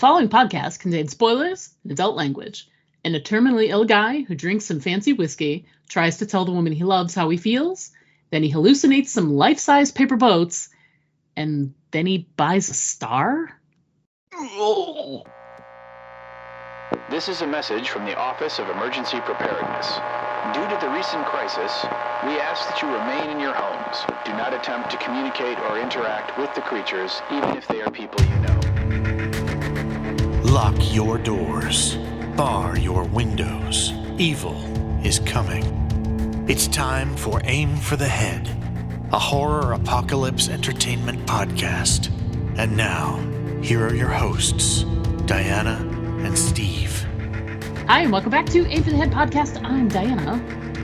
following podcast contains spoilers and adult language, and a terminally ill guy who drinks some fancy whiskey tries to tell the woman he loves how he feels, then he hallucinates some life-size paper boats, and then he buys a star? This is a message from the Office of Emergency Preparedness. Due to the recent crisis, we ask that you remain in your homes. Do not attempt to communicate or interact with the creatures, even if they are people you know. Lock your doors. Bar your windows. Evil is coming. It's time for Aim for the Head, a horror apocalypse entertainment podcast. And now, here are your hosts, Diana and Steve. Hi, and welcome back to Aim for the Head podcast. I'm Diana.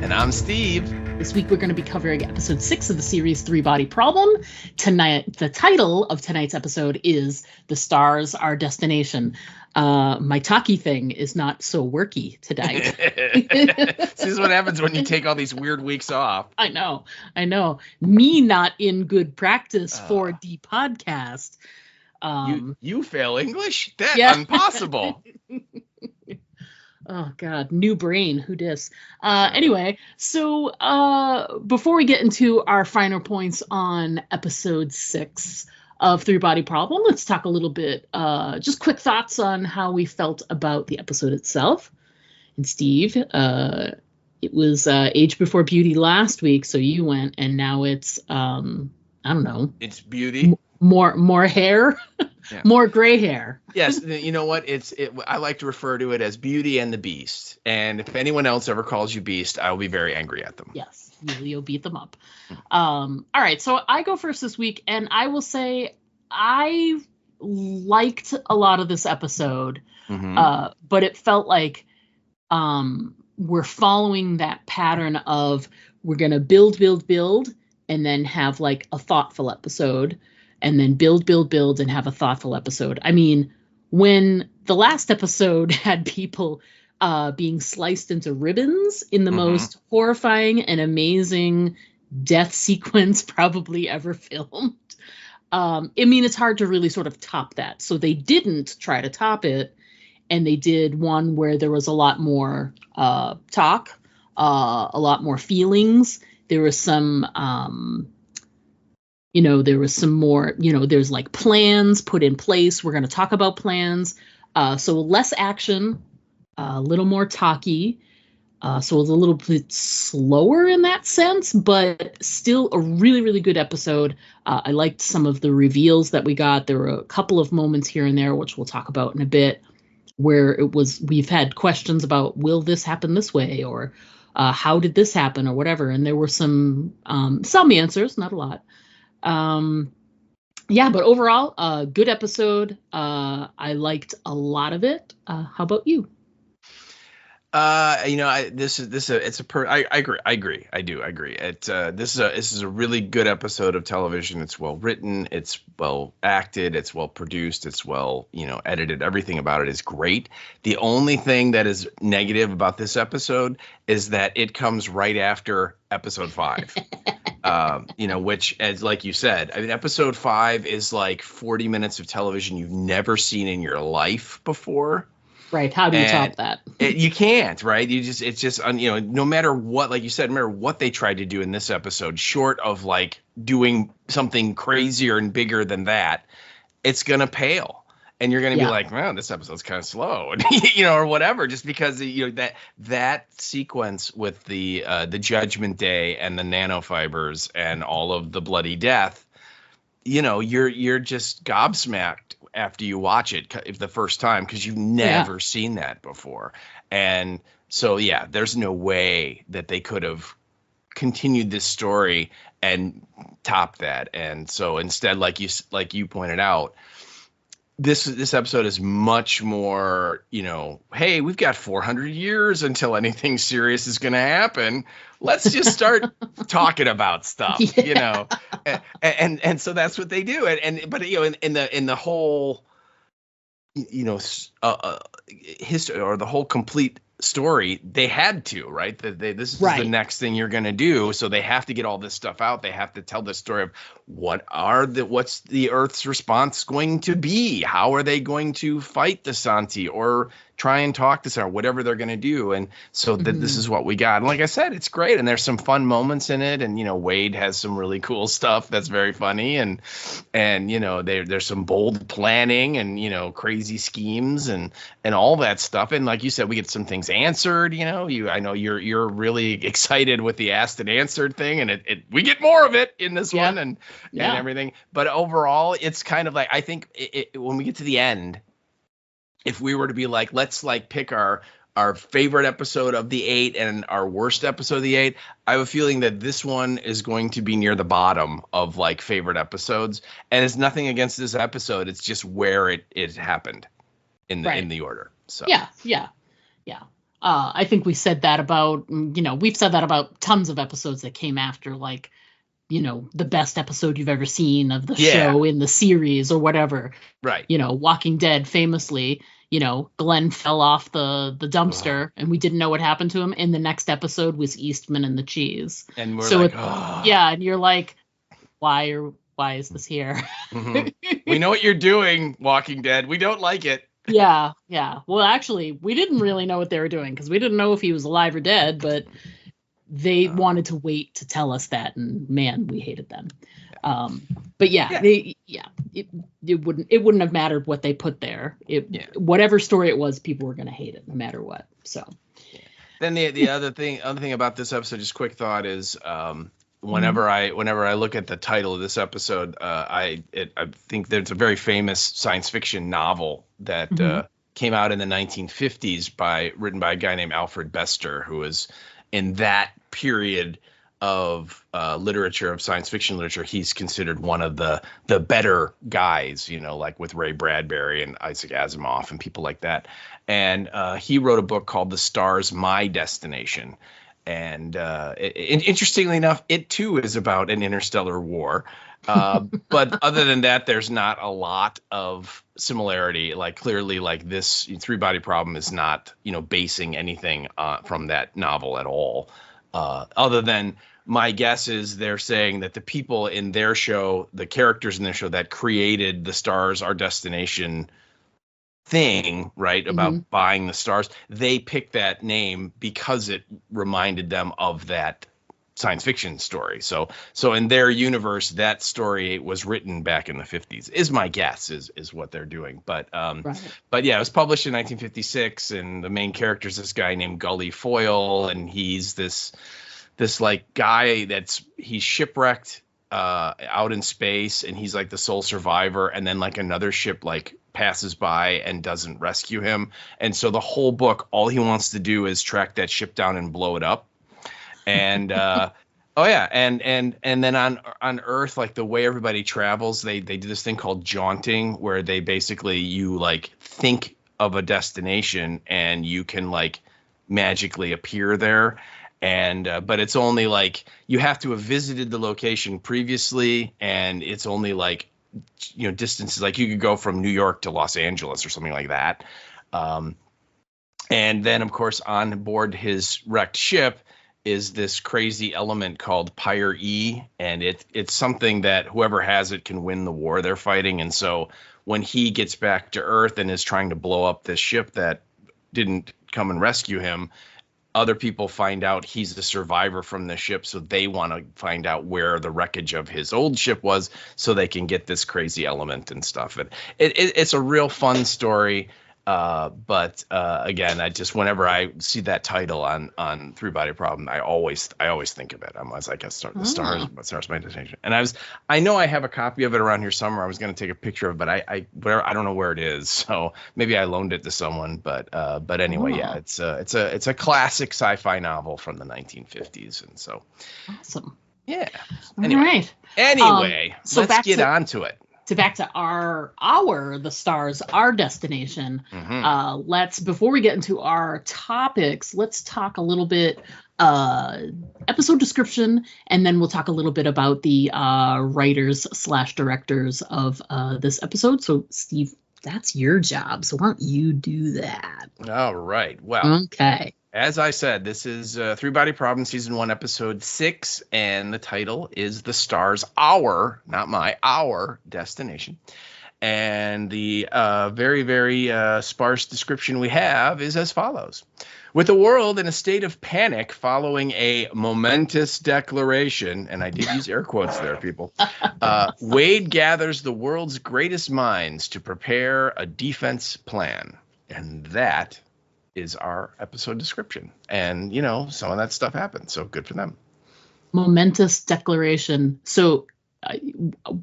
And I'm Steve. This week we're going to be covering episode 6 of the series Three Body Problem. Tonight, the title of tonight's episode is The Stars Our Destination. My talkie thing is not so worky tonight. This is what happens when you take all these weird weeks off. I know. Me not in good practice for the podcast. You fail English? That's yeah. Impossible. Oh, God. New brain. Who dis? Anyway, so before we get into our finer points on episode 6 of Three Body Problem, let's talk a little bit, just quick thoughts on how we felt about the episode itself. And Steve, it was Age Before Beauty last week, so you went, and now it's, I don't know. It's beauty. More hair, yeah. More gray hair. Yes, you know what? I like to refer to it as Beauty and the Beast. And if anyone else ever calls you Beast, I will be very angry at them. Yes, you'll beat them up. All right, so I go first this week, and I will say I liked a lot of this episode, but it felt like we're following that pattern of we're going to build, and then have like a thoughtful episode. And then build, and have a thoughtful episode. I mean, when the last episode had people being sliced into ribbons in the most horrifying and amazing death sequence probably ever filmed, I mean, it's hard to really sort of top that. So they didn't try to top it, and they did one where there was a lot more talk, a lot more feelings. There was some... there was some more, there's like plans put in place. We're going to talk about plans. So less action, a little more talky. So it was a little bit slower in that sense, but still a really, really good episode. I liked some of the reveals that we got. There were a couple of moments here and there, which we'll talk about in a bit, where we've had questions about, will this happen this way? Or how did this happen? Or whatever. And there were some answers, not a lot. But overall, good episode. I liked a lot of it. How about you? I agree. I agree. This is a really good episode of television. It's well written. It's well acted. It's well produced. It's well, edited. Everything about it is great. The only thing that is negative about this episode is that it comes right after episode 5. Which, as like you said, I mean, episode 5 is like 40 minutes of television you've never seen in your life before. Right. How do you top that? You can't, right? No matter what, like you said, no matter what they tried to do in this episode, short of like doing something crazier and bigger than that, it's going to pale. And you're going to be like, well, this episode's kind of slow, or whatever, just because that sequence with the Judgment Day and the nanofibers and all of the bloody death, you're just gobsmacked after you watch it the first time, because you've never seen that before. And so, there's no way that they could have continued this story and topped that. And so instead, like you pointed out, this episode is much more, hey, we've got 400 years until anything serious is going to happen. Let's just start talking about stuff, and so that's what they do. But in the whole, history, or the whole complete story, they had to, right? This is the next thing you're going to do. So they have to get all this stuff out. They have to tell the story of what's the Earth's response going to be? How are they going to fight the Santi or try and talk to someone, whatever they're going to do? And so this is what we got. And like I said, it's great. And there's some fun moments in it. And, Wade has some really cool stuff that's very funny. And there's some bold planning and, crazy schemes and all that stuff. And like you said, we get some things answered. I know you're really excited with the asked and answered thing, and we get more of it in this one and everything. But overall, it's kind of like, I think when we get to the end, if we were to be like, let's like pick our favorite episode of the 8 and our worst episode of the 8, I have a feeling that this one is going to be near the bottom of like favorite episodes. And it's nothing against this episode. It's just where it happened in the order. So yeah. I think we said that about, we've said that about tons of episodes that came after, like, the best episode you've ever seen of the show in the series or whatever. Right. Walking Dead famously, Glenn fell off the dumpster and we didn't know what happened to him. And the next episode was Eastman and the cheese. And we're and you're like, why is this here? We know what you're doing, Walking Dead. We don't like it. Yeah. Well, actually, we didn't really know what they were doing because we didn't know if he was alive or dead, but they wanted to wait to tell us that, and man, we hated them. But it wouldn't have mattered what they put there. Whatever story it was, people were going to hate it no matter what. So then the other thing about this episode, just quick thought is, whenever I look at the title of this episode, I think there's a very famous science fiction novel that came out in the 1950s written by a guy named Alfred Bester, who was in that period of literature, of science fiction literature. He's considered one of the better guys, like with Ray Bradbury and Isaac Asimov and people like that. And he wrote a book called The Stars, My Destination. And interestingly enough, it too is about an interstellar war. But other than that, there's not a lot of similarity. Like clearly, like this Three Body Problem is not, basing anything from that novel at all. Other than my guess is they're saying that the people in their show, the characters in their show that created The Stars, Our Destination thing, right, about buying the stars, they picked that name because it reminded them of that science fiction story. So in their universe, that story was written back in the 50s, is my guess, is what they're doing. But yeah, it was published in 1956, and the main character is this guy named Gully Foyle, and he's this like guy he's shipwrecked out in space, and he's like the sole survivor, and then like another ship like passes by and doesn't rescue him, and so the whole book, all he wants to do is track that ship down and blow it up. And and then on Earth, like the way everybody travels, they do this thing called jaunting, where they basically, you like think of a destination and you can like magically appear there. And but it's only like you have to have visited the location previously, and it's only like, distances, like you could go from New York to Los Angeles or something like that. And then, of course, on board his wrecked ship is this crazy element called Pyre E, and it's something that whoever has it can win the war they're fighting. And so when he gets back to Earth and is trying to blow up this ship that didn't come and rescue him, other people find out he's the survivor from the ship, so they want to find out where the wreckage of his old ship was so they can get this crazy element and stuff. And it's a real fun story. But again, whenever I see that title on Three Body Problem, I always think of it. I was like, The Stars, My Destination. And I know I have a copy of it around here somewhere. I was going to take a picture of it, but I don't know where it is. So maybe I loaned it to someone. But anyway, yeah, it's a classic sci-fi novel from the 1950s, and so awesome. Yeah. Anyway. All right. Anyway, so let's get on to it. So back to our The Stars, Our Destination. Before we get into our topics, let's talk a little bit episode description, and then we'll talk a little bit about the writers / directors of this episode. So Steve, that's your job. So why don't you do that? All right. Well, okay. As I said, this is Three Body Problem Season 1, Episode 6, and the title is The Stars Our, not my, Our Destination. And the very, very sparse description we have is as follows. With the world in a state of panic following a momentous declaration, and I did use air quotes there, people, Wade gathers the world's greatest minds to prepare a defense plan. And that is our episode description. And, you know, some of that stuff happened, so good for them. Momentous declaration. So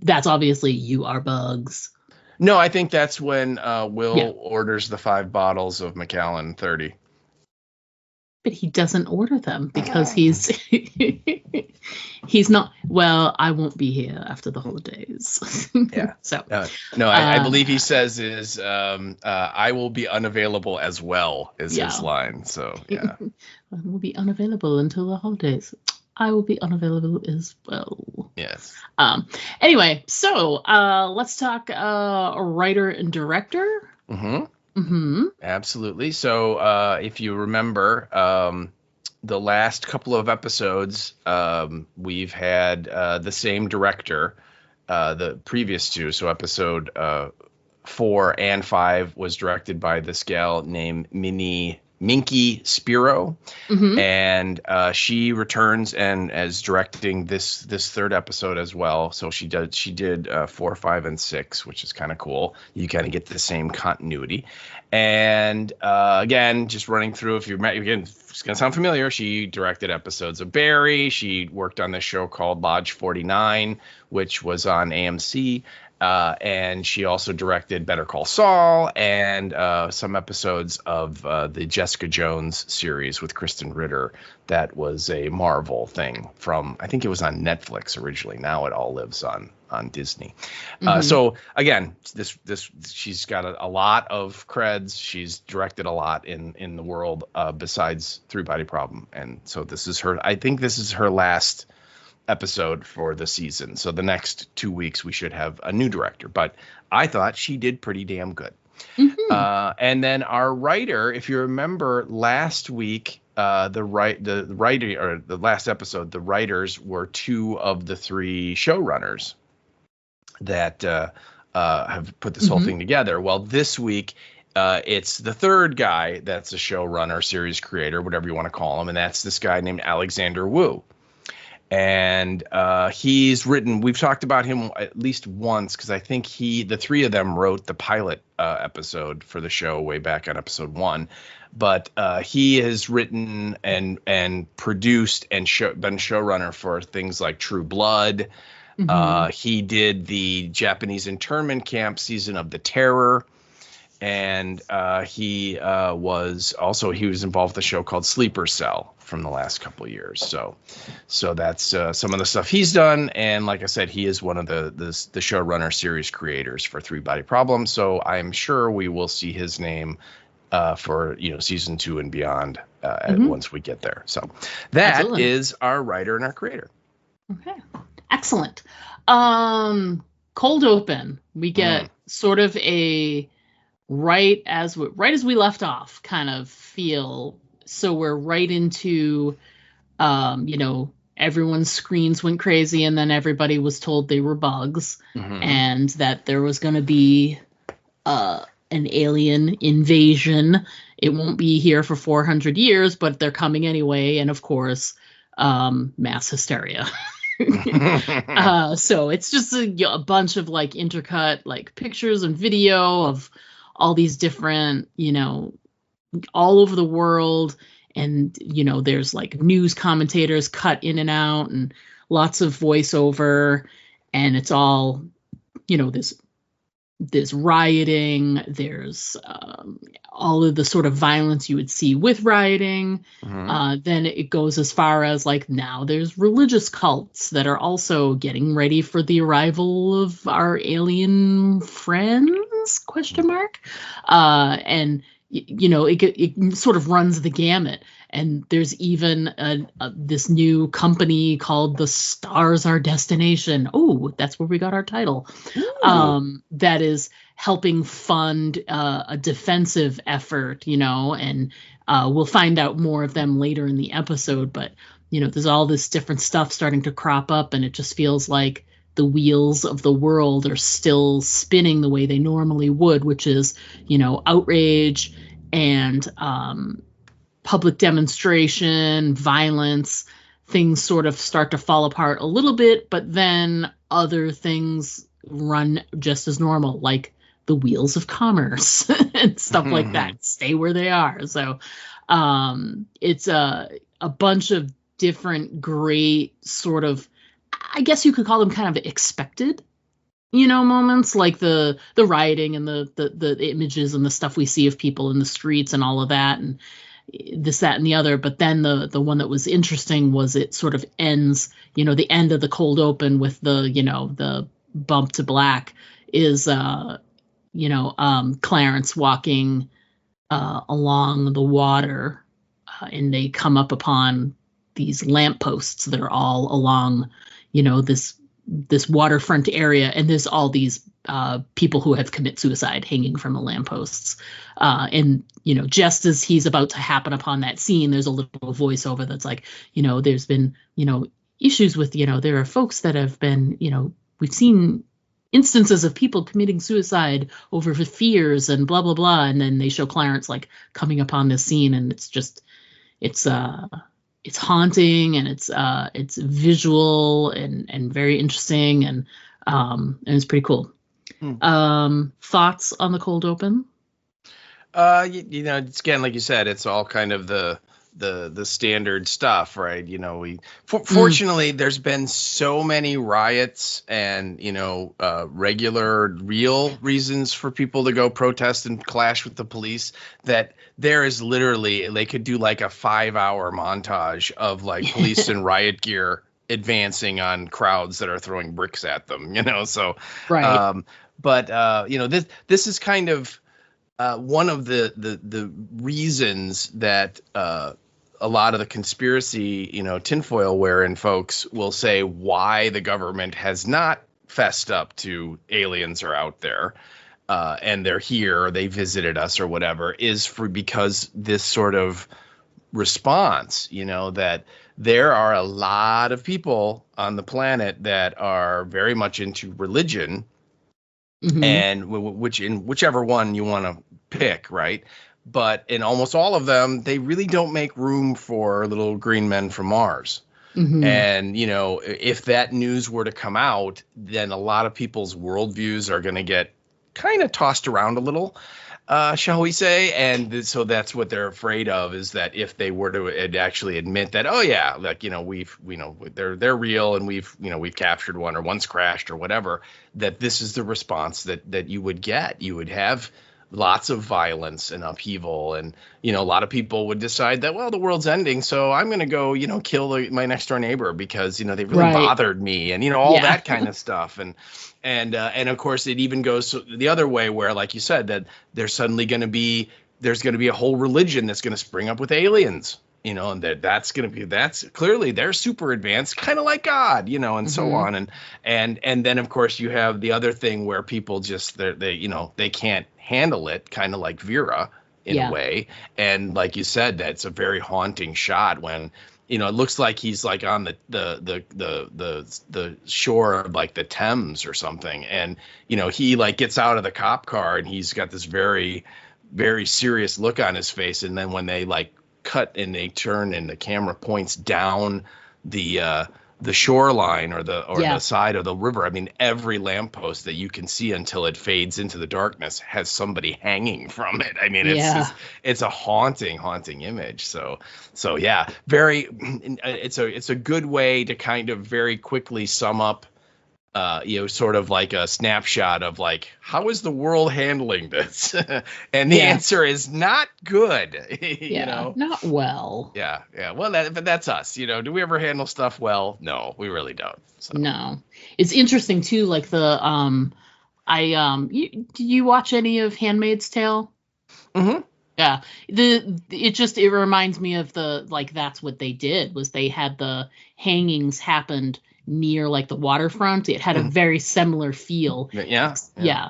that's obviously you are bugs. No, I think that's when Will orders the 5 bottles of Macallan 30. But he doesn't order them because he's not. Well, I won't be here after the holidays. Yeah. So I believe he says is I will be unavailable as well is his line. So yeah. I will be unavailable until the holidays. I will be unavailable as well. Yes. Anyway, so let's talk writer and director. Mm-hmm. Mm-hmm. Absolutely. So if you remember the last couple of episodes, we've had the same director, the previous 2. So episode 4 and 5 was directed by this gal named Minky Spiro, and she returns and is directing this 3rd episode as well. So she did 4, 5, and 6, which is kind of cool. You kind of get the same continuity. And again, just running through, if it's gonna sound familiar. She directed episodes of Barry. She worked on this show called Lodge 49, which was on AMC. And she also directed Better Call Saul and some episodes of the Jessica Jones series with Kristen Ritter. That was a Marvel thing from, I think it was on Netflix originally. Now it all lives on Disney. So again, this she's got a lot of creds. She's directed a lot in the world besides Three Body Problem. And so I think this is her last episode for the season. So the next 2 weeks we should have a new director, but I thought she did pretty damn good. And then our writer, if you remember last week, the writer, or the last episode, the writers were 2 of the 3 showrunners that have put this whole thing together. Well, this week it's the 3rd guy that's a showrunner, series creator, whatever you want to call him, and that's this guy named Alexander Wu. And he's written, we've talked about him at least once, because I think the 3 of them wrote the pilot episode for the show way back on episode 1. But he has written and produced and been showrunner for things like True Blood. He did the Japanese internment camp season of The Terror. And he was involved with a show called Sleeper Cell from the last couple of years. So that's some of the stuff he's done. And like I said, he is one of the showrunner series creators for Three Body Problem. So I'm sure we will see his name for season 2 and beyond once we get there. So that is our writer and our creator. Okay, excellent. Cold open. We get sort of a right as we left off kind of feel. So we're right into, everyone's screens went crazy and then everybody was told they were bugs and that there was going to be an alien invasion. It won't be here for 400 years, but they're coming anyway. And of course, mass hysteria. So it's just a bunch of like intercut like pictures and video of all these different, all over the world. And, there's like news commentators cut in and out and lots of voiceover. And it's all, there's rioting. There's all of the sort of violence you would see with rioting. Then it goes as far as like now there's religious cults that are also getting ready for the arrival of our alien friends ? And it sort of runs the gamut. and there's even this new company called the Stars Our Destination. Oh, that's where we got our title. That is helping fund a defensive effort, and we'll find out more of them later in the episode. But there's all this different stuff starting to crop up, and it just feels like the wheels of the world are still spinning the way they normally would, which is, outrage and public demonstration, violence. Things sort of start to fall apart a little bit, but then other things run just as normal, like the wheels of commerce and stuff like that stay where they are. So it's a bunch of different great sort of, I guess you could call them kind of expected, moments, like the rioting and the images and the stuff we see of people in the streets and all of that, and this, that, and the other. But then the one that was interesting was it sort of ends, the end of the cold open with the bump to black is, Clarence walking along the water, and they come up upon these lampposts that are all along, this waterfront area, and there's all these people who have committed suicide hanging from the lampposts. And just as he's about to happen upon that scene, there's a little voiceover that's like, there's been, issues with, there are folks that have been, we've seen instances of people committing suicide over fears and blah, blah, blah. And then they show Clarence like coming upon this scene, and it's haunting, and it's visual and very interesting, and it's pretty cool. Thoughts on the cold open? It's, again, like you said, it's all kind of the standard stuff, right? Fortunately, there's been so many riots and regular, real reasons for people to go protest and clash with the police that there is literally, they could do like a 5-hour montage of like police and riot gear advancing on crowds that are throwing bricks at them, so right. This is kind of one of the reasons that a lot of the conspiracy, tinfoil wearing folks will say why the government has not fessed up to aliens are out there and they're here, or they visited us or whatever, is because this sort of response, that there are a lot of people on the planet that are very much into religion, and whichever one you want to pick, right? But in almost all of them, they really don't make room for little green men from Mars. And, if that news were to come out, then a lot of people's worldviews are going to get kind of tossed around a little, shall we say. And so that's what they're afraid of, is that if they were to actually admit that, oh yeah, like, they're real, and we've captured one, or one's crashed or whatever, that this is the response that you would get. You would have lots of violence and upheaval, and a lot of people would decide that, well, the world's ending, so I'm going to go kill my next door neighbor because they really bothered me, and all that kind of stuff. And of course it even goes the other way, where, like you said, that there's suddenly going to be a whole religion that's going to spring up with aliens, and that's clearly they're super advanced, kind of like God, and so on. And then of course you have the other thing where people just they can't handle it, kind of like Vera in a way. And like you said, that's a very haunting shot when it looks like he's like on the shore of like the Thames or something, and he like gets out of the cop car, and he's got this very, very serious look on his face. And then when they like cut and they turn and the camera points down the shoreline or the side of the river, I mean, every lamppost that you can see until it fades into the darkness has somebody hanging from it. I mean, it's a haunting image. So yeah, very, it's a good way to kind of very quickly sum up, sort of like a snapshot of like, how is the world handling this? And the answer is not good. Not well. Yeah. Well, but that's us. Do we ever handle stuff well? No, we really don't. So. No, it's interesting too. Like do you watch any of Handmaid's Tale? Mm-hmm. Yeah. It reminds me of that's what they did was they had the hangings happened near like the waterfront. It had a very similar feel. Yeah. Yeah.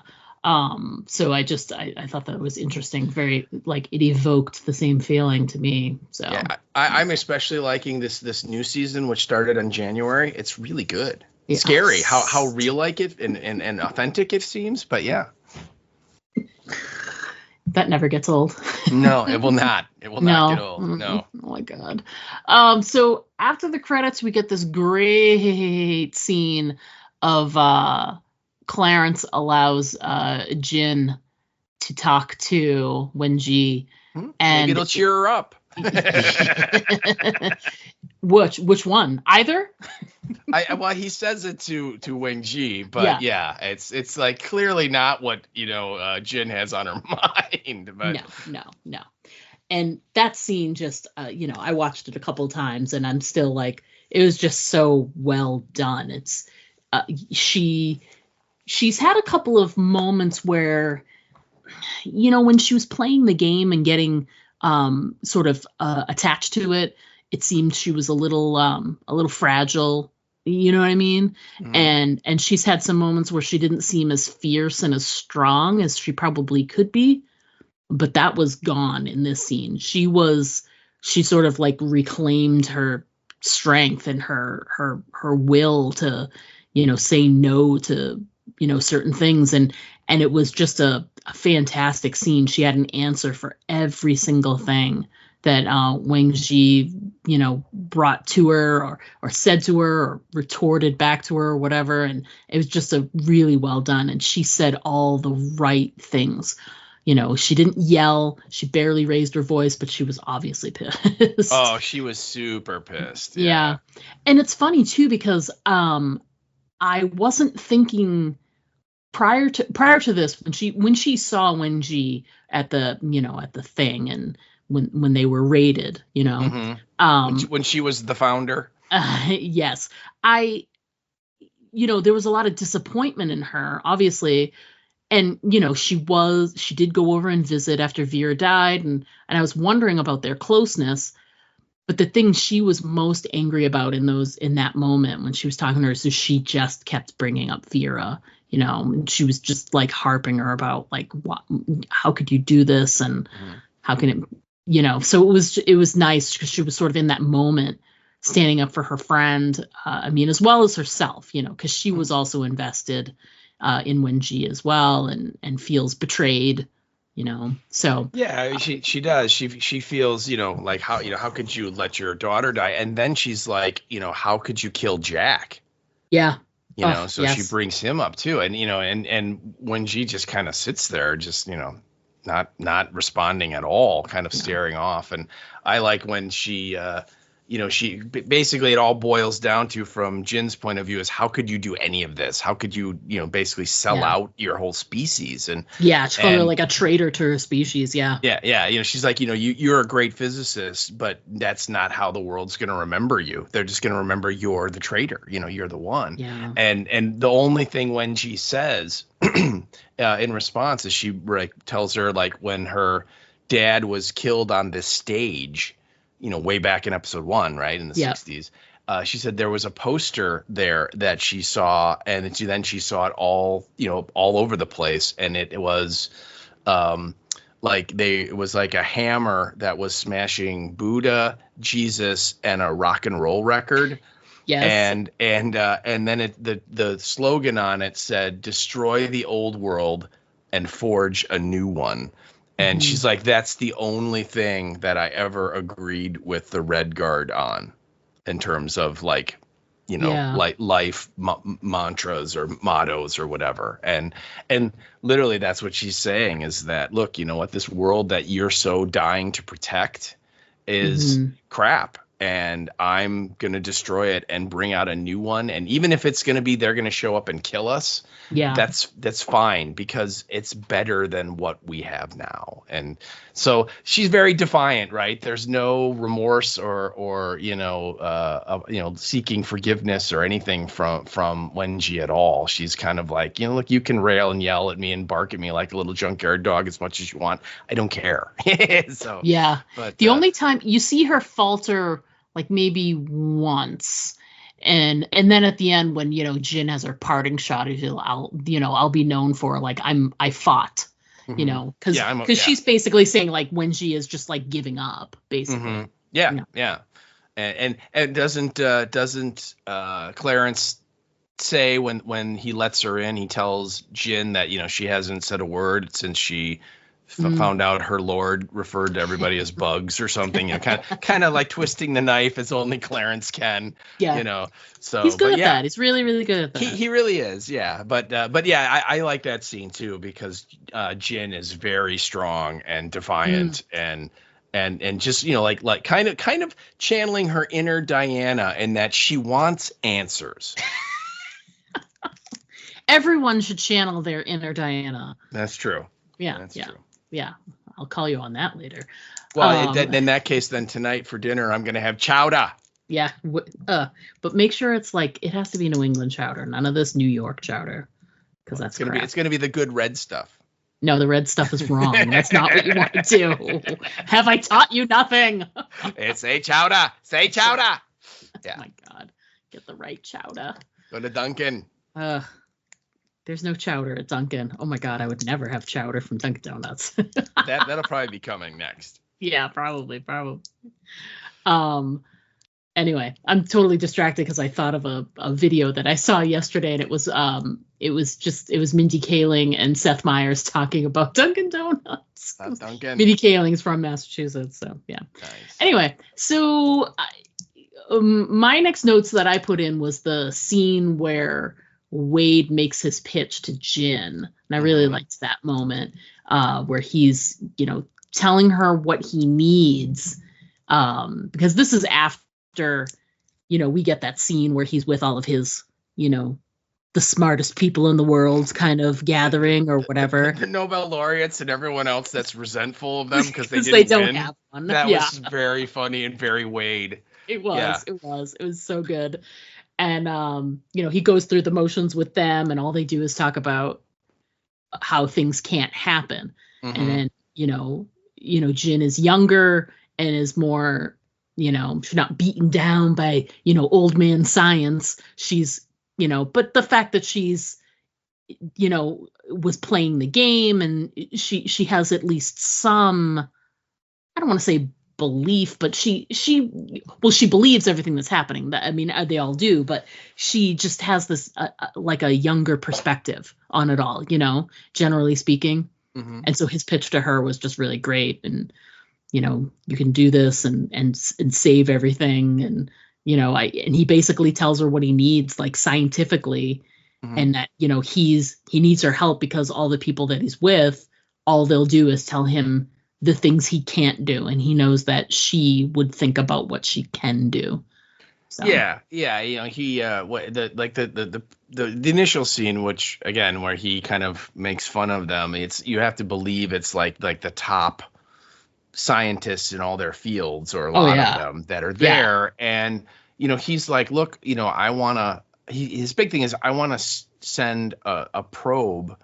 So I thought that was interesting. Very like it evoked the same feeling to me. So yeah, I'm especially liking this new season, which started in January. It's really good. Yeah. Scary how real like it and authentic it seems, but yeah. That never gets old. No, it will not. It will not get old. No. Oh my God. So after the credits, we get this great scene of Clarence allows Jin to talk to Wenji, and maybe it'll cheer her up. Which one? Either? Well, he says it to Wenji, but yeah, it's like clearly not what Jin has on her mind. But No. And that scene just I watched it a couple times, and I'm still like, it was just so well done. It's she's had a couple of moments where when she was playing the game and getting sort of attached to it, it seemed she was a little fragile. You know what I mean? Mm. And she's had some moments where she didn't seem as fierce and as strong as she probably could be, but that was gone in this scene. She sort of like reclaimed her strength and her will to, say no to, certain things. And it was just a fantastic scene. She had an answer for every single thing that Wenji, brought to her or said to her or retorted back to her or whatever. And it was just a really well done. And she said all the right things. She didn't yell. She barely raised her voice, but she was obviously pissed. Oh, she was super pissed. Yeah. And it's funny too, because I wasn't thinking prior to this, when she saw Wenji at the thing and when they were raided, when she was the founder. Yes. There was a lot of disappointment in her, obviously. And, she did go over and visit after Vera died. And I was wondering about their closeness. But the thing she was most angry about in that moment when she was talking to her is she just kept bringing up Vera, and she was just like harping her about like, how could you do this? And how can it, so it was nice because she was sort of in that moment standing up for her friend. As well as herself, because she was also invested in Wenji as well and feels betrayed. So yeah, she does. She feels, like how could you let your daughter die? And then she's like, how could you kill Jack? Yeah. So yes. She brings him up too. And, and Wenji just kind of sits there, just, not responding at all, kind of staring off. And I like when she, she basically, it all boils down to, from Jin's point of view, is how could you do any of this? How could you, basically sell out your whole species? And it's called her like a traitor to her species. Yeah. Yeah. She's like, you're a great physicist, but that's not how the world's going to remember you. They're just going to remember you're the traitor. You're the one. Yeah. And the only thing Wenji says in response is she tells her, like, when her dad was killed on this stage, way back in episode 1, right, in the 60s, she said there was a poster there that she saw, and then she saw it all, all over the place, and it was it was like a hammer that was smashing Buddha, Jesus, and a rock and roll record. Yes. And then the slogan on it said, "Destroy the old world and forge a new one." And she's like, that's the only thing that I ever agreed with the Red Guard on, in terms of like, like life mantras or mottos or whatever. And literally that's what she's saying, is that, look, you know what, this world that you're so dying to protect is crap. and I'm going to destroy it and bring out a new one. And even if it's going to be they're going to show up and kill us, that's fine, because it's better than what we have now. And so she's very defiant, right? There's no remorse or seeking forgiveness or anything from Wenji at all. She's kind of like, look, you can rail and yell at me and bark at me like a little junkyard dog as much as you want. I don't care. So yeah, but the only time you see her falter, like maybe once, and then at the end when Jin has her parting shot, I'll be known for like I fought, because she's basically saying like Wenji is just like giving up basically. Yeah. And doesn't Clarence say when he lets her in, he tells Jin that she hasn't said a word since she found out her lord referred to everybody as bugs or something, kind of like twisting the knife as only Clarence can. So he's good at that. He's really, really good at that. He really is. Yeah. But I like that scene too, because Jin is very strong and defiant and just, like kind of channeling her inner Diana, in that she wants answers. Everyone should channel their inner Diana. That's true. Yeah. That's true. Yeah, I'll call you on that later. Well, in that case, then tonight for dinner, I'm going to have chowder. Yeah, but make sure it's like, it has to be New England chowder, none of this New York chowder, because that's going to be. It's going to be the good red stuff. No, the red stuff is wrong. That's not what you want to do. Have I taught you nothing? It's a chowder. Say chowder. Yeah. Oh my God, get the right chowder. Go to Dunkin'. There's no chowder at Dunkin'. Oh my God, I would never have chowder from Dunkin' Donuts. That'll probably be coming next. Yeah, probably. Anyway, I'm totally distracted because I thought of a video that I saw yesterday, and it was Mindy Kaling and Seth Meyers talking about Dunkin' Donuts. Dunkin'. Mindy Kaling's from Massachusetts, so yeah. Nice. Anyway, so my next notes that I put in was the scene where Wade makes his pitch to Jin, and I really liked that moment where he's telling her what he needs, because this is after we get that scene where he's with all of his the smartest people in the world kind of gathering or whatever, the Nobel laureates and everyone else that's resentful of them because they don't have one. That was very funny and very Wade. It was so good. And, he goes through the motions with them, and all they do is talk about how things can't happen. And then, Jin is younger and is more, she's not beaten down by, old man science. She's, but the fact that she's, was playing the game, and she has at least some, I don't want to say belief, but she believes everything that's happening. I mean, they all do, but she just has this like a younger perspective on it all, generally speaking. And so his pitch to her was just really great, and you can do this and save everything, and and he basically tells her what he needs, like scientifically, and that he needs her help because all the people that he's with, all they'll do is tell him the things he can't do, and he knows that she would think about what she can do. So. Yeah, he the initial scene, which again where he kind of makes fun of them, you have to believe it's like the top scientists in all their fields, or a lot of them that are there, and he's like, look, I want to. His big thing is, I want to send a probe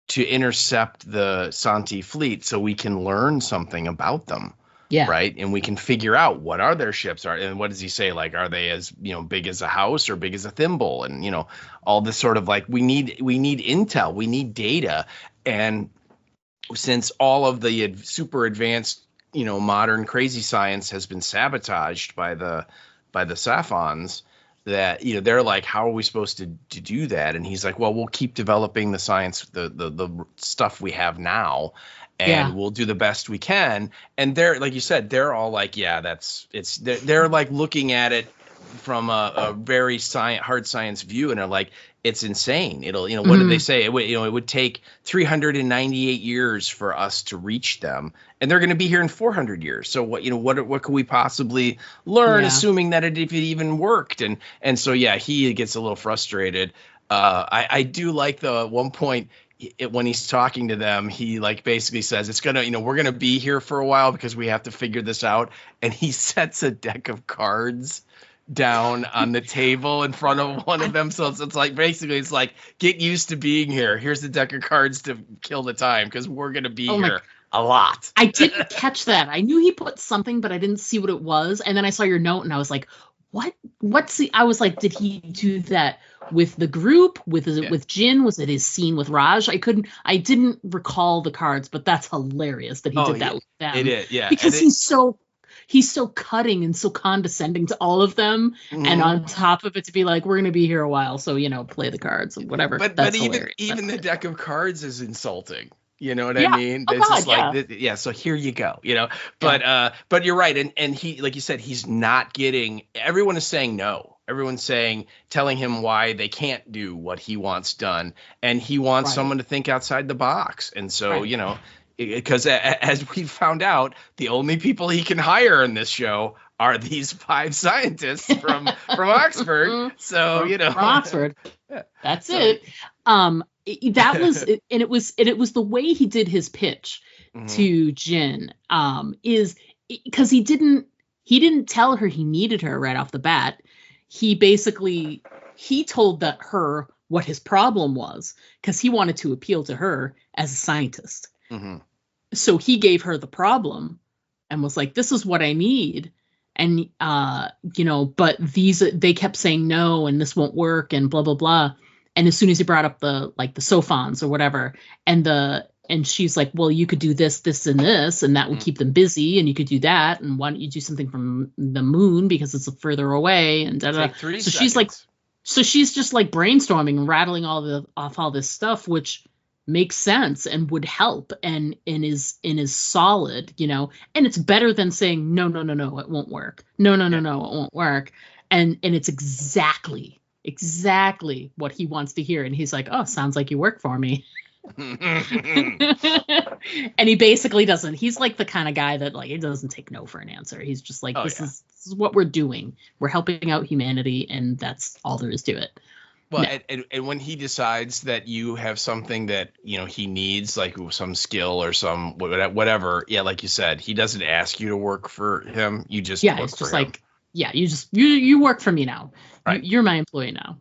to intercept the Santi fleet so we can learn something about them. Yeah. Right. And we can figure out what are their ships are. And what does he say? Like, are they as, big as a house or big as a thimble? And, all this sort of like, we need intel, we need data. And since all of the super advanced, modern crazy science has been sabotaged by the Saffons, that they're like, how are we supposed to do that? And he's like, well, we'll keep developing the science, the stuff we have now, and we'll do the best we can. And they're, like you said, they're all like, they're like looking at it from a very hard science view, and are like, it's insane. It'll, what did they say? It would take 398 years for us to reach them, and they're going to be here in 400 years. So what could we possibly learn, assuming that if it even worked? And so he gets a little frustrated. I do like the one point when he's talking to them, he like basically says it's gonna, we're gonna be here for a while because we have to figure this out, and he sets a deck of cards down on the table in front of one of them. So it's like basically it's like, get used to being here. Here's the deck of cards to kill the time because we're gonna be here a lot. I didn't catch that. I knew he put something, but I didn't see what it was. And then I saw your note, and I was like, what? I was like, did he do that with the group? With Jin? Was it his scene with Raj? I didn't recall the cards, but that's hilarious that he did that with them. It is, yeah. Because he's so cutting and so condescending to all of them, and on top of it to be like, we're gonna be here a while, so play the cards and whatever. But even the deck of cards is insulting. You know what I mean? It's just like, so here you go, but you're right. And he, like you said, he's not getting, everyone is saying no. Everyone's telling him why they can't do what he wants done. And he wants someone to think outside the box. And so, because as we found out, the only people he can hire in this show are these 5 scientists from Oxford. So, from Oxford. That's it. That was and it was the way he did his pitch to Jin, is because he didn't tell her he needed her right off the bat. He told her what his problem was, because he wanted to appeal to her as a scientist. So he gave her the problem and was like, this is what I need. And but they kept saying no, and this won't work, and blah blah blah. And as soon as he brought up the Sophons or whatever, and she's like, well, you could do this, this, and this, and that would keep them busy, and you could do that, and why don't you do something from the moon because it's further away, and da da. So she's just like brainstorming and rattling off all this stuff, which makes sense and would help and is solid, and it's better than saying no, it won't work. No, it won't work, and it's exactly what he wants to hear. And he's like, oh, sounds like you work for me. And he basically doesn't. He's like the kind of guy that he doesn't take no for an answer. He's just like, this is what we're doing. We're helping out humanity, and that's all there is to it. Well, and when he decides that you have something that he needs, like some skill or some whatever, like you said, he doesn't ask you to work for him. You just work it's just for him. like, you work for me now. Right. You're my employee now.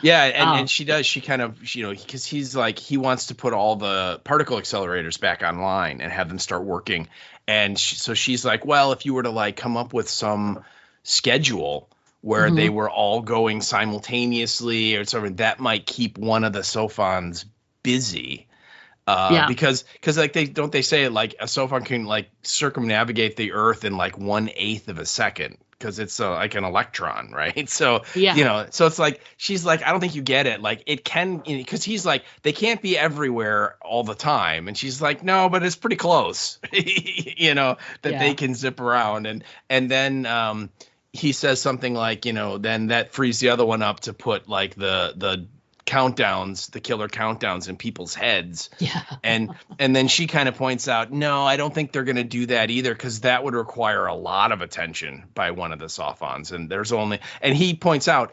And she does. She kind of, because he's like, he wants to put all the particle accelerators back online and have them start working. And so she's like, well, if you were to come up with some schedule where they were all going simultaneously or something, that might keep one of the Sophons busy. Because they say like a Sophon can circumnavigate the Earth in 1/8 of a second, because it's like an electron, right? So so it's like, she's like, I don't think you get it. It can, because he's like, they can't be everywhere all the time, and she's like, no, but it's pretty close, they can zip around, and then he says something like, then that frees the other one up to put the countdowns, the killer countdowns in people's heads. And then she kind of points out, no, I don't think they're going to do that either, because that would require a lot of attention by one of the Sophons. And he points out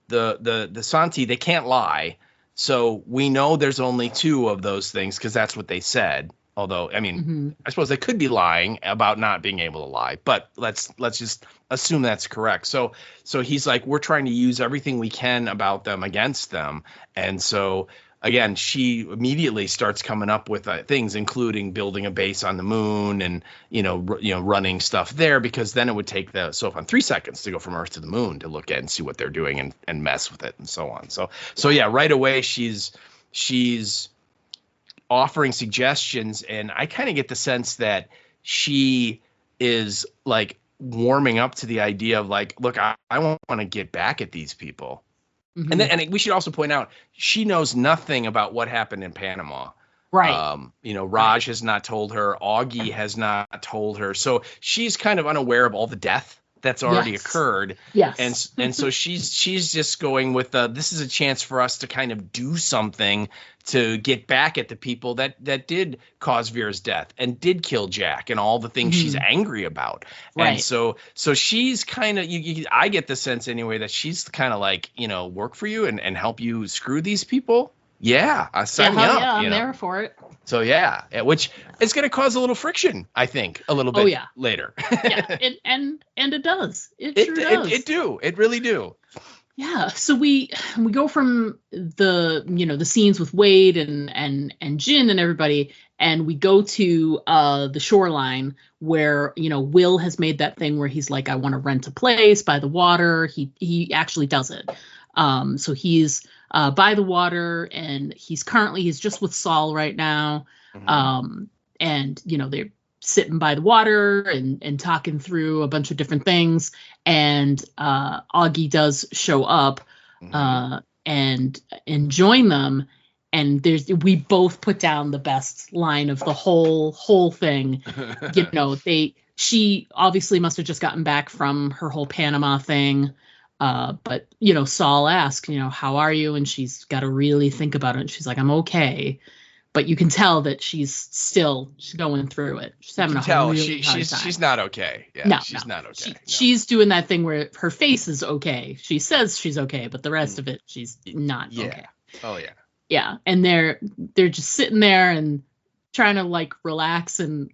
the Santi, they can't lie. So we know there's only 2 of those things, because that's what they said. Although, I mean, I suppose they could be lying about not being able to lie, but let's just assume that's correct. So he's like, we're trying to use everything we can about them against them. And so, again, she immediately starts coming up with things, including building a base on the moon and, running stuff there, because then it would take the Sophon 3 seconds to go from Earth to the moon to look at and see what they're doing and mess with it and so on. So right away, she's offering suggestions, and I kind of get the sense that she is warming up to the idea of look, I want to get back at these people. And we should also point out, she knows nothing about what happened in Panama. Right. Raj has not told her, Augie has not told her, so she's kind of unaware of all the death that's already Yes. occurred. Yes. And so she's just going with this is a chance for us to kind of do something to get back at the people that did cause Vera's death and did kill Jack and all the things she's angry about. Right. And so she's kind of I get the sense anyway that she's kind of like, work for you and help you screw these people. Yeah, I sign me up. I'm there for it. So yeah, which is going to cause a little friction, I think, a little bit later. Yeah, and it does. It sure does. It really do. Yeah. So we go from the scenes with Wade and Jin and everybody, and we go to the shoreline where Will has made that thing where he's like, I want to rent a place by the water. He actually does it. So he's by the water, and he's just with Saul right now. And they're sitting by the water and talking through a bunch of different things. And Augie does show up and join them. And we both put down the best line of the whole thing. She obviously must have just gotten back from her whole Panama thing. But Saul asks, how are you? And she's got to really think about it. And she's like, I'm okay. But you can tell that she's going through it. She's having a really hard time. She's not okay. Yeah, no, she's not okay. She's doing that thing where her face is okay. She says she's okay, but the rest of it, she's not okay. Oh yeah. Yeah, and they're just sitting there and trying to like relax and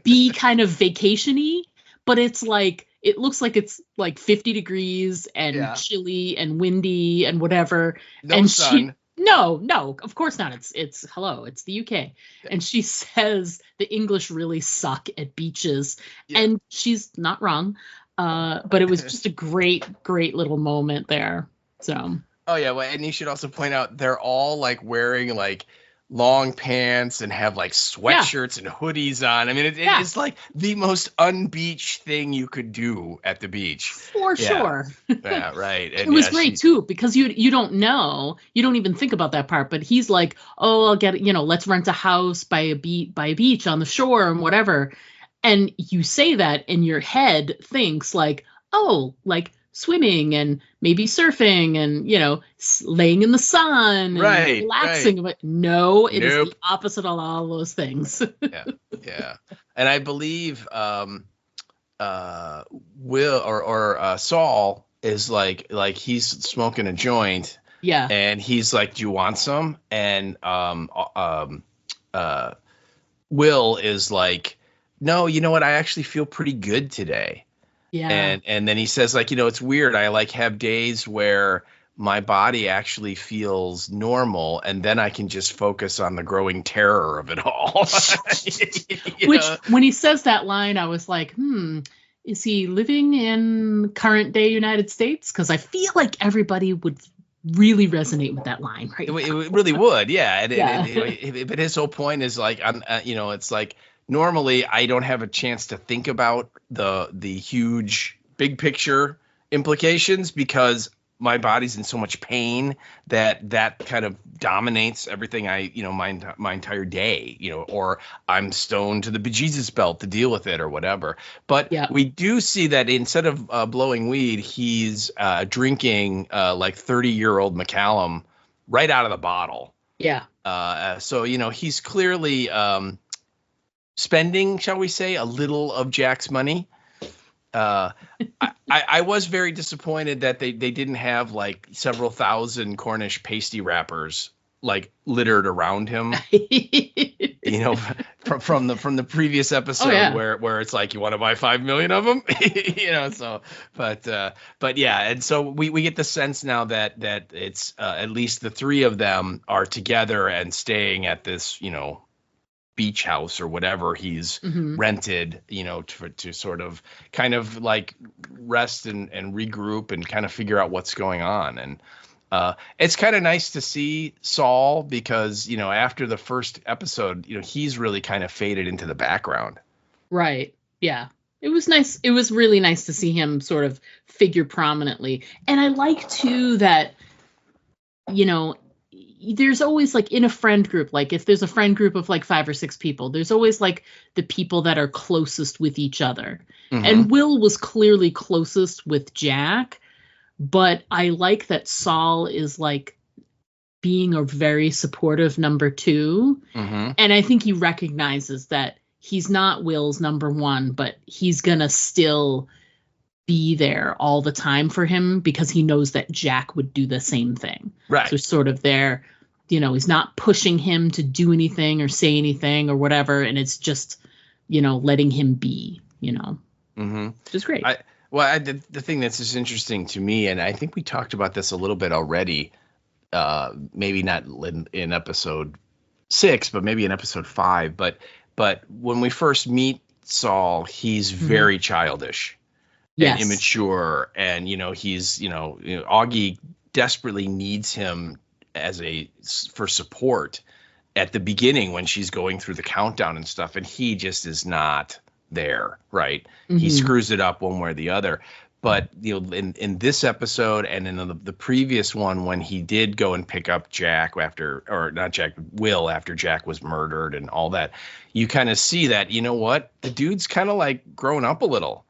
be kind of vacation-y, but it's like it looks like it's like 50 degrees and chilly and windy and whatever. No sun. No, of course not. It's hello, it's the UK. And she says the English really suck at beaches. Yeah. And she's not wrong. But it was just a great little moment there. So. Oh yeah, well, and you should also point out they're all like wearing like long pants and have like sweatshirts and hoodies on. I mean, it's like the most unbeach thing you could do at the beach. For sure. Yeah, right. And it was great too, because you don't even think about that part, but he's like, oh, I'll get, let's rent a house by a beach on the shore and whatever. And you say that and your head thinks like, oh, like swimming and maybe surfing and laying in the sun and relaxing. Right. But no, it is the opposite of all those things. Yeah. And I believe Will or Saul is like he's smoking a joint. Yeah. And he's like, do you want some? And Will is like, no, you know what? I actually feel pretty good today. Yeah. And then he says, like, it's weird. I like have days where my body actually feels normal, and then I can just focus on the growing terror of it all. Which, when he says that line, I was like, is he living in current day United States? Because I feel like everybody would really resonate with that line, right? It really would, yeah. But his whole point is like, it's like, normally, I don't have a chance to think about the huge big picture implications because my body's in so much pain that kind of dominates everything my entire day, or I'm stoned to the bejesus belt to deal with it or whatever. But we do see that instead of blowing weed, he's drinking like 30-year-old Macallan right out of the bottle. Yeah. So, he's clearly spending, shall we say, a little of Jack's money. I was very disappointed that they didn't have like several thousand Cornish pasty wrappers like littered around him. From the previous episode where it's like, you want to buy 5 million of them, So, but yeah, and so we get the sense now that it's at least the three of them are together and staying at this beach house or whatever he's rented, to sort of kind of like rest and regroup and kind of figure out what's going on. And it's kind of nice to see Saul because, after the first episode, he's really kind of faded into the background. Right. Yeah. It was nice. It was really nice to see him sort of figure prominently. And I like too that, there's always like in a friend group, like if there's a friend group of like 5 or 6 people, there's always like the people that are closest with each other. And Will was clearly closest with Jack, but I like that Saul is like being a very supportive number 2. And I think he recognizes that he's not Will's number 1, but he's gonna still be there all the time for him because he knows that Jack would do the same thing. Right. So sort of there, he's not pushing him to do anything or say anything or whatever. And it's just, letting him be, which is great. The thing that's just interesting to me, and I think we talked about this a little bit already, maybe not in episode 6, but maybe in episode 5. But when we first meet Saul, he's very childish. And immature, and he's Augie desperately needs him for support at the beginning when she's going through the countdown and stuff, and he just is not there, right? He screws it up one way or the other. But in this episode and in the previous one, when he did go and pick up Will after Jack was murdered and all that, you kind of see that the dude's kind of like grown up a little.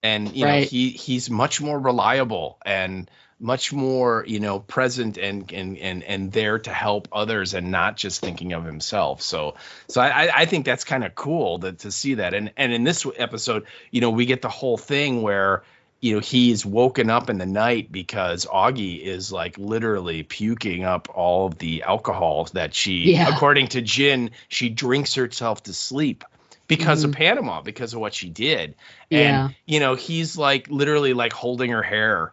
And he's much more reliable and much more present and there to help others and not just thinking of himself. So I think that's kind of cool to see that. And in this episode, we get the whole thing where he's woken up in the night because Augie is like literally puking up all of the alcohol that she, according to Jin, she drinks herself to sleep. Because of Panama, because of what she did. And, he's like literally like holding her hair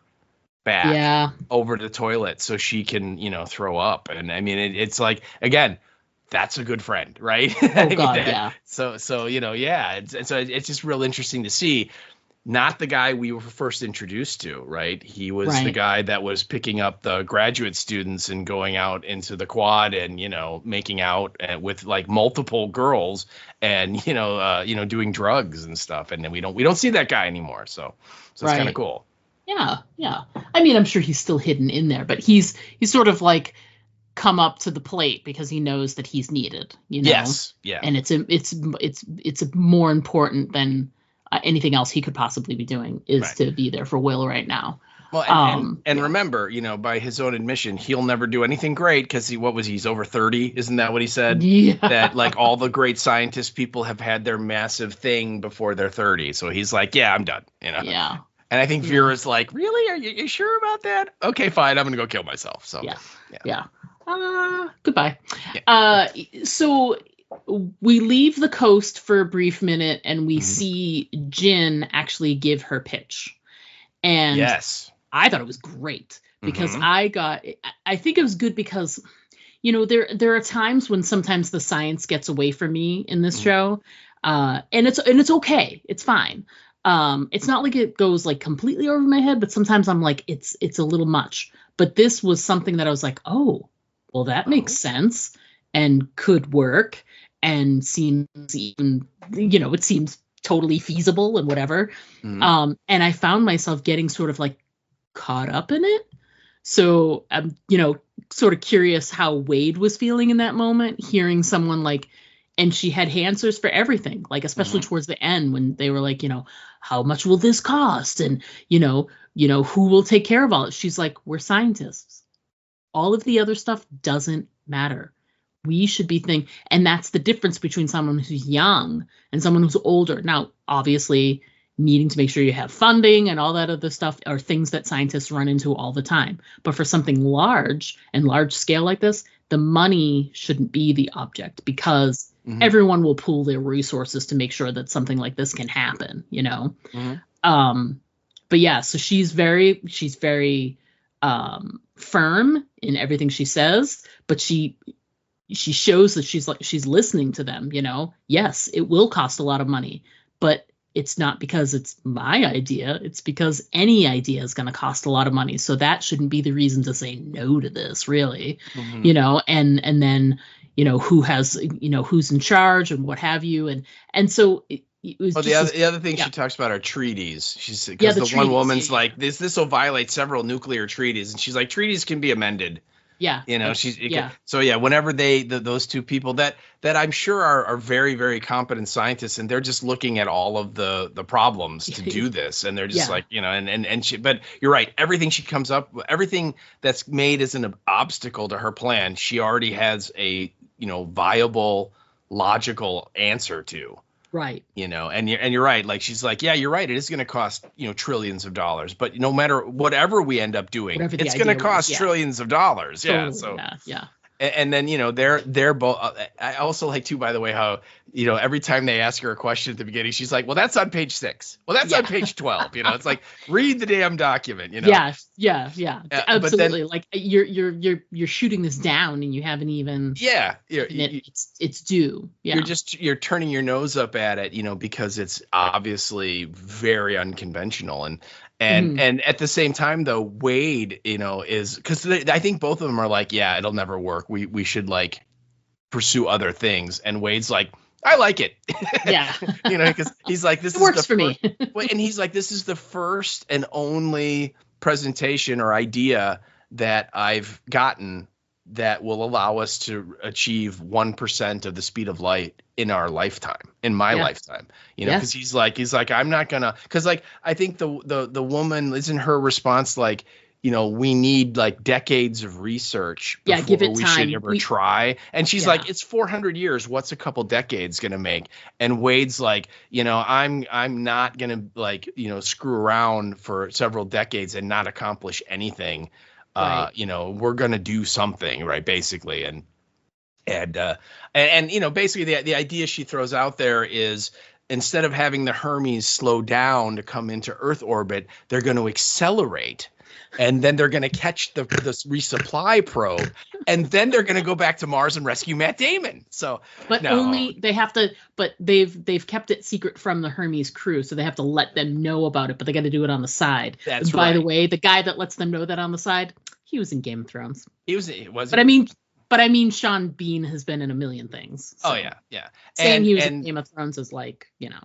back over the toilet so she can, throw up. And I mean, it's like, again, that's a good friend, right? Oh, God, yeah. So so it's just real interesting to see. Not the guy we were first introduced to, right? He was the guy that was picking up the graduate students and going out into the quad and, making out with like multiple girls and, doing drugs and stuff. And then we don't see that guy anymore. So it's kind of cool. Yeah. Yeah. I mean, I'm sure he's still hidden in there, but he's sort of like come up to the plate because he knows that he's needed, Yes. Yeah. And it's more important than anything else he could possibly be doing is to be there for Will right now. Well, and remember, by his own admission, he'll never do anything great because he's over 30. Isn't that what he said? Yeah. That like all the great scientist people have had their massive thing before they're 30. So he's like, yeah, I'm done. Yeah. And I think Vera's like, really? Are you sure about that? Okay, fine. I'm going to go kill myself. So yeah. Goodbye. Yeah. So we leave the coast for a brief minute and we see Jin actually give her pitch. And I thought it was great because I think it was good because, there are times when sometimes the science gets away from me in this show. And it's okay. It's fine. It's not like it goes like completely over my head, but sometimes I'm like, it's a little much. But this was something that I was like, oh, well, that makes sense and could work. And seems even, it seems totally feasible and whatever. And I found myself getting sort of like caught up in it. So I'm, sort of curious how Wade was feeling in that moment, hearing someone like, and she had answers for everything, like especially towards the end when they were like, how much will this cost? And, who will take care of all it? She's like, we're scientists. All of the other stuff doesn't matter. We should be thinking, and that's the difference between someone who's young and someone who's older. Now, obviously, needing to make sure you have funding and all that other stuff are things that scientists run into all the time. But for something large and large scale like this, the money shouldn't be the object because everyone will pool their resources to make sure that something like this can happen, But yeah, so she's very firm in everything she says, but she shows that she's listening to them, Yes, it will cost a lot of money, but it's not because it's my idea. It's because any idea is going to cost a lot of money. So that shouldn't be the reason to say no to this, really, and then, who has, who's in charge and what have you. And so it was the other thing she talks about are treaties. She's because the one woman's like, this will violate several nuclear treaties. And she's like, treaties can be amended. Yeah. You know, Yeah. so yeah, whenever those two people that I'm sure are very, very competent scientists, and they're just looking at all of the problems to do this, and they're just Yeah. like, you know, and she, but you're right, everything she comes up, everything that's made as an obstacle to her plan, she already has a, you know, viable, logical answer to. Right. You know, and you're right. Like, she's like, yeah, you're right. It is going to cost, you know, trillions of dollars, but no matter whatever we end up doing, it's going to cost trillions of dollars. Totally, Yeah. So yeah. And then, you know, they're both. I also like too, by the way, how, you know, every time they ask her a question at the beginning, she's like, "Well, that's on page 6. Well, that's on page 12." You know, it's like, read the damn document. You know. Yeah. Absolutely. Like you're shooting this down, and you haven't even. Yeah. It's due. Yeah. You're turning your nose up at it, you know, because it's obviously very unconventional, and at the same time, though, Wade, you know, is, because I think both of them are like, yeah, it'll never work. We should like pursue other things. And Wade's like, I like it. Yeah. You know, because he's like, this works for me. And he's like, this is the first and only presentation or idea that I've gotten that will allow us to achieve 1% of the speed of light in our lifetime, in my lifetime, you know, because he's like, I'm not gonna, because like, I think the woman, isn't her response like, you know, we need like decades of research before give it we time. should ever try. And she's like, it's 400 years. What's a couple decades going to make? And Wade's like, you know, I'm not going to, like, you know, screw around for several decades and not accomplish anything. Right. You know, we're going to do something, right, basically. And you know, basically the idea she throws out there is, instead of having the Hermes slow down to come into Earth orbit, they're going to accelerate. And then they're going to catch the resupply probe, and then they're going to go back to Mars and rescue Matt Damon. So, but only they have to. But they've kept it secret from the Hermes crew, so they have to let them know about it. But they got to do it on the side. That's right. By the way, the guy that lets them know that on the side, he was in Game of Thrones. He was. But I mean, Sean Bean has been in a million things. So. Oh yeah. Saying he was in Game of Thrones is like, you know.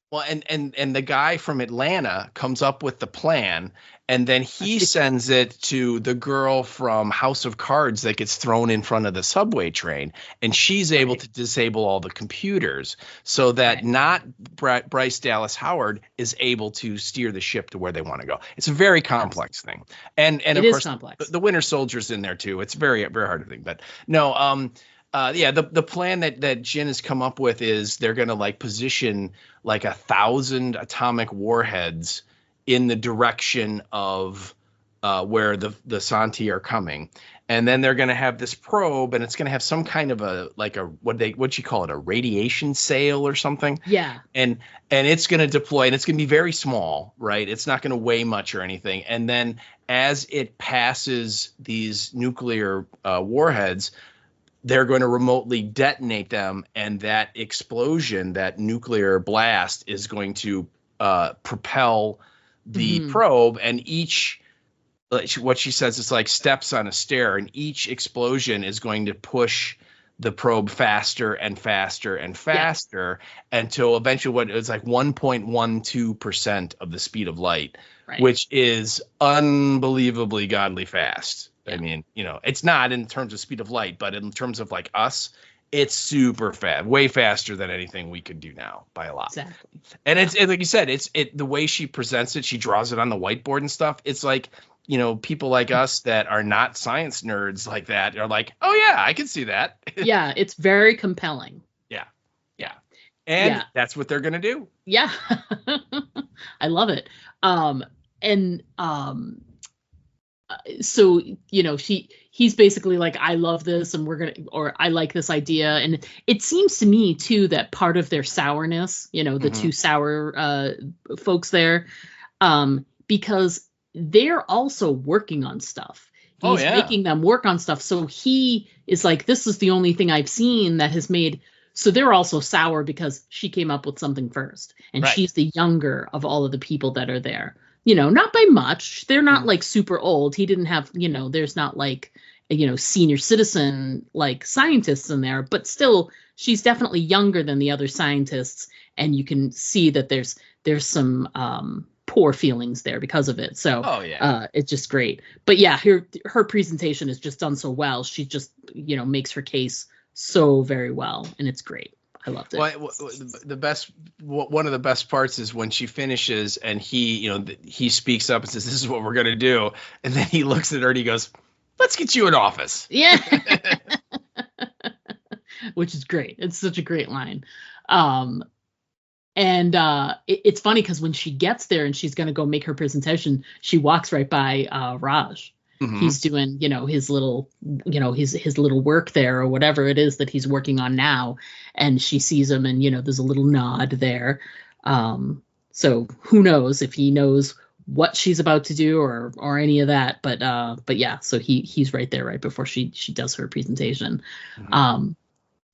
Well, and the guy from Atlanta comes up with the plan, and then he sends it to the girl from House of Cards that gets thrown in front of the subway train, and she's able to disable all the computers so that not Bryce Dallas Howard is able to steer the ship to where they want to go. It's a very complex thing, and of course the Winter Soldier's in there too. It's very, very hard to think, but no. The plan that Jin has come up with is they're going to like position like 1,000 atomic warheads in the direction of where the Santi are coming. And then they're going to have this probe, and it's going to have some kind of what'd you call it? A radiation sail or something? Yeah. And it's going to deploy, and it's going to be very small, right? It's not going to weigh much or anything. And then as it passes these nuclear warheads, they're going to remotely detonate them, and that explosion, that nuclear blast, is going to propel the probe, and each, what she says, is like steps on a stair, and each explosion is going to push the probe faster and faster and faster until eventually what is like 1.12% of the speed of light, which is unbelievably godly fast. I mean, you know, it's not in terms of speed of light, but in terms of like us, it's super fast, way faster than anything we could do now by a lot. Exactly. And it's like you said, it's the way she presents it, she draws it on the whiteboard and stuff. It's like, you know, people like us that are not science nerds like that are like, oh yeah, I can see that. Yeah, it's very compelling. Yeah. And that's what they're going to do. Yeah. I love it. So, you know, he's basically like, I love this, and I like this idea. And it seems to me too that part of their sourness, you know, the two sour folks there, because they're also working on stuff. He's making them work on stuff. So he is like, this is the only thing I've seen that has made. So they're also sour because she came up with something first, and she's the younger of all of the people that are there. You know, not by much. They're not like super old. He didn't have, you know, there's not like, you know, senior citizen like scientists in there, but still she's definitely younger than the other scientists. And you can see that there's some poor feelings there because of it. So it's just great. But yeah, her presentation is just done so well. She just, makes her case so very well, and it's great. I loved it. Well, one of the best parts is when she finishes and he speaks up and says, "This is what we're going to do." And then he looks at her and he goes, "Let's get you an office." Yeah. Which is great. It's such a great line. It's funny because when she gets there and she's going to go make her presentation, she walks right by Raj. Mm-hmm. He's doing, his little, his little work there or whatever it is that he's working on now. And she sees him and, there's a little nod there. So who knows if he knows what she's about to do or any of that. But yeah, so he's right there right before she does her presentation. Mm-hmm.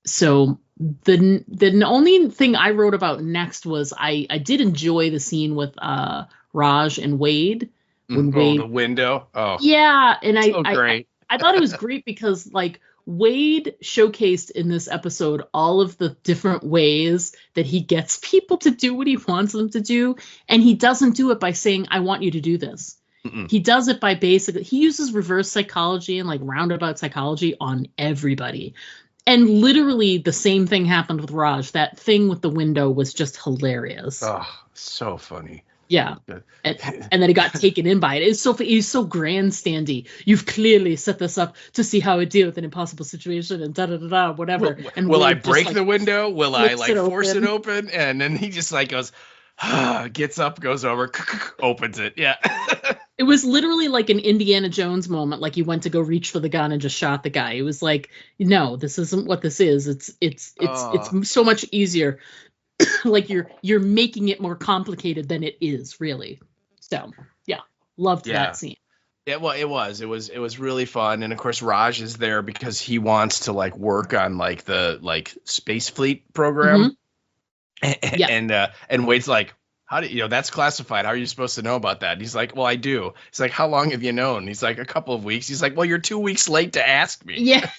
So the only thing I wrote about next was I did enjoy the scene with Raj and Wade. The window. Oh yeah, and great. I thought it was great because like Wade showcased in this episode all of the different ways that he gets people to do what he wants them to do, and he doesn't do it by saying, "I want you to do this." Mm-mm. He does it by he uses reverse psychology and like roundabout psychology on everybody. And literally the same thing happened with Raj. That thing with the window was just hilarious. Oh, so funny. Yeah. And then he got taken in by it. He's so grandstandy. You've clearly set this up to see how I deal with an impossible situation and whatever. And will I break the window? Will I force it open? And then he just like goes, gets up, goes over, opens it. Yeah. It was literally like an Indiana Jones moment. Like you went to go reach for the gun and just shot the guy. It was like, no, this isn't what this is. It's so much easier. Like you're making it more complicated than it is really. So yeah, loved that scene. Yeah, well, it was really fun, and of course Raj is there because he wants to like work on like the space fleet program, and Wade's like, how do that's classified? How are you supposed to know about that? And he's like, well, I do. He's like, how long have you known? He's like, a couple of weeks. He's like, well, you're 2 weeks late to ask me. Yeah.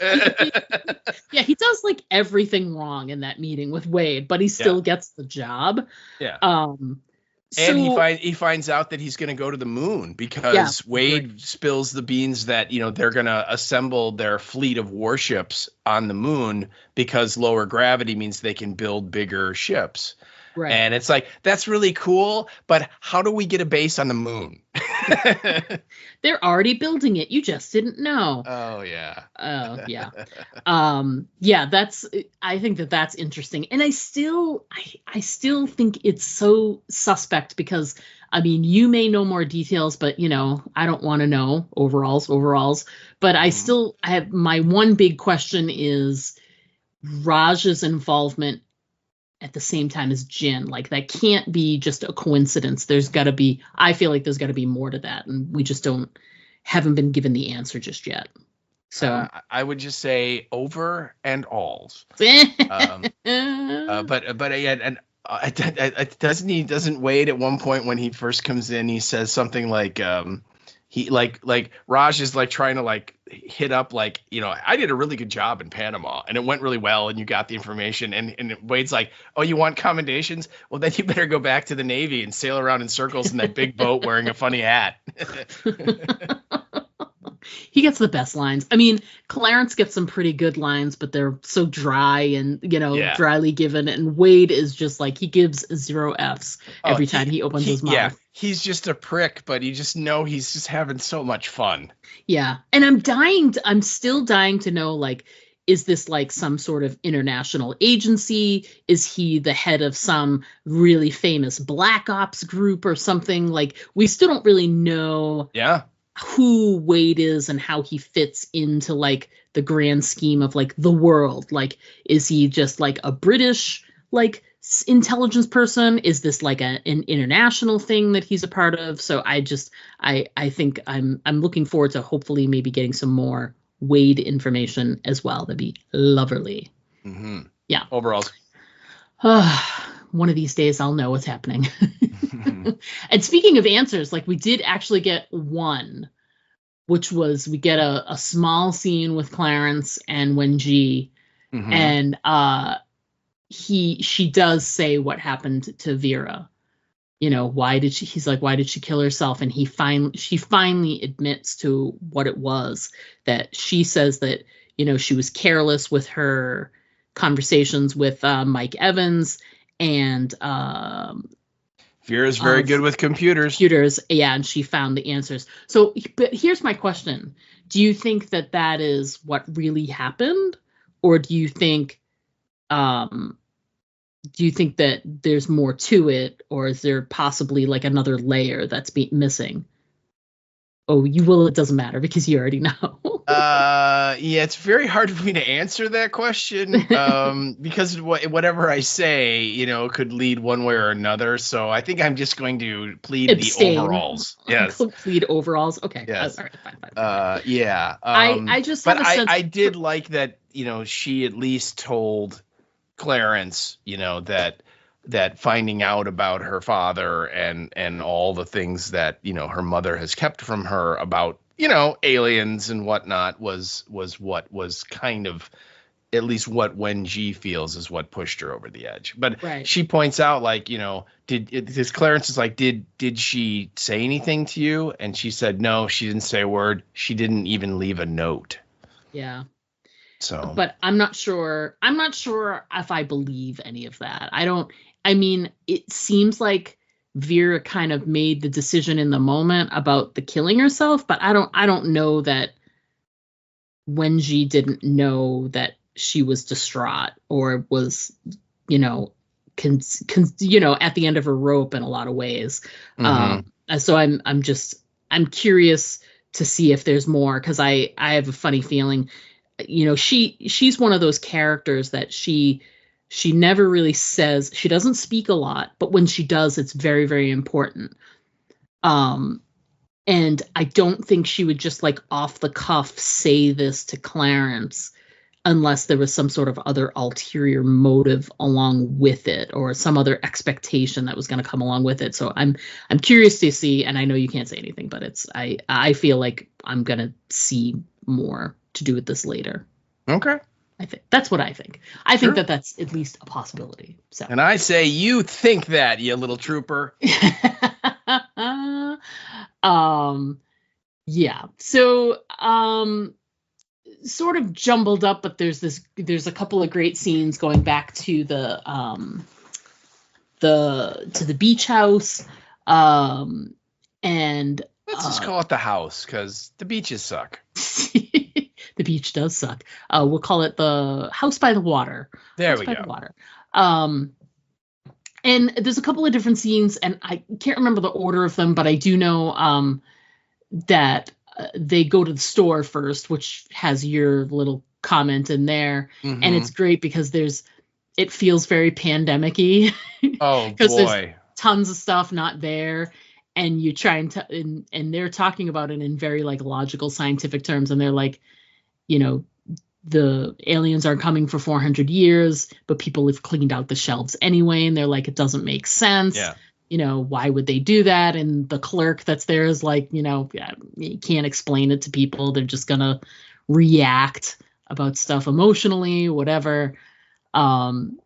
Yeah, he does like everything wrong in that meeting with Wade, but he still gets the job. Yeah. And he finds out that he's going to go to the moon because Wade spills the beans that, they're going to assemble their fleet of warships on the moon because lower gravity means they can build bigger ships. Right. And it's like, that's really cool, but how do we get a base on the moon? They're already building it. You just didn't know. Oh, yeah. Oh, yeah. I think that's interesting. And I still think it's so suspect because, I mean, you may know more details, but, I don't want to know overalls. But I have my one big question is Raj's involvement at the same time as Jin. Like that can't be just a coincidence. I feel like there's got to be more to that, and we just haven't been given the answer just yet. So I would just say over and alls. But doesn't Wade at one point when he first comes in, he says something like he like Raj is like trying to like hit up like, I did a really good job in Panama and it went really well and you got the information, and Wade's like, oh, you want commendations? Well, then you better go back to the Navy and sail around in circles in that big boat wearing a funny hat. He gets the best lines. I mean, Clarence gets some pretty good lines, but they're so dry and, dryly given. And Wade is just like, he gives 0 Fs every time he opens his mouth. Yeah, he's just a prick, but you just know he's just having so much fun. Yeah. And I'm still dying to know, like, is this like some sort of international agency? Is he the head of some really famous Black Ops group or something? Like, we still don't really know. Yeah. Who Wade is and how he fits into like the grand scheme of like the world. Like, is he just like a British like intelligence person? Is this like an international thing that he's a part of? So I think I'm looking forward to hopefully maybe getting some more Wade information as well. That'd be lovely. Mm-hmm. Yeah. Overall. One of these days I'll know what's happening. And speaking of answers, like we did actually get one, which was we get a small scene with Clarence and Wenji, and she does say what happened to Vera, he's like, why did she kill herself? And she finally admits to what it was, that she says that, she was careless with her conversations with Mike Evans, and Vera's very good with computers. Yeah, and she found the answers. So, but here's my question. Do you think that is what really happened? Or do you think that there's more to it? Or is there possibly like another layer that's missing? Oh, it doesn't matter because you already know. Yeah, it's very hard for me to answer that question because whatever I say, could lead one way or another. So I think I'm just going to plead the overalls. Yes. Plead overalls. Okay. Yes. All right. Fine. Yeah. I just have a sense. I did like that, she at least told Clarence, that finding out about her father and all the things that, her mother has kept from her about, aliens and whatnot was what was kind of at least what Wen-Ji feels is what pushed her over the edge. But right. She points out, like, Clarence is like, did she say anything to you? And she said, no, she didn't say a word. She didn't even leave a note. Yeah. So, but I'm not sure if I believe any of that. It seems like Vera kind of made the decision in the moment about the killing herself, but I don't know that Wen-Ji didn't know that she was distraught or was, at the end of her rope in a lot of ways. Mm-hmm. So I'm curious to see if there's more, because I have a funny feeling, she's one of those characters that she never really says, she doesn't speak a lot, but when she does, it's very, very important. And I don't think she would just like off the cuff say this to Clarence unless there was some sort of other ulterior motive along with it, or some other expectation that was going to come along with it. So I'm curious to see, and I know you can't say anything, but I feel like I'm going to see more to do with this later. Okay. I think that's what I think. I think Sure. that's at least a possibility. So. And I say, you think that, you little trooper. Yeah. So, sort of jumbled up, but there's a couple of great scenes going back to the beach house. And Let's just call it the house, because the beaches suck. The beach does suck. We'll call it the house by the water. There we go. The water. And there's a couple of different scenes, and I can't remember the order of them, but I do know that they go to the store first, which has your little comment in there. Mm-hmm. And it's great because it feels very pandemic-y. Oh, boy. There's tons of stuff not there. And you try and they're talking about it in very like logical scientific terms. And they're like, the aliens aren't coming for 400 years, but people have cleaned out the shelves anyway. And they're like, it doesn't make sense. Yeah. Why would they do that? And the clerk that's there is like, you can't explain it to people. They're just going to react about stuff emotionally, whatever. And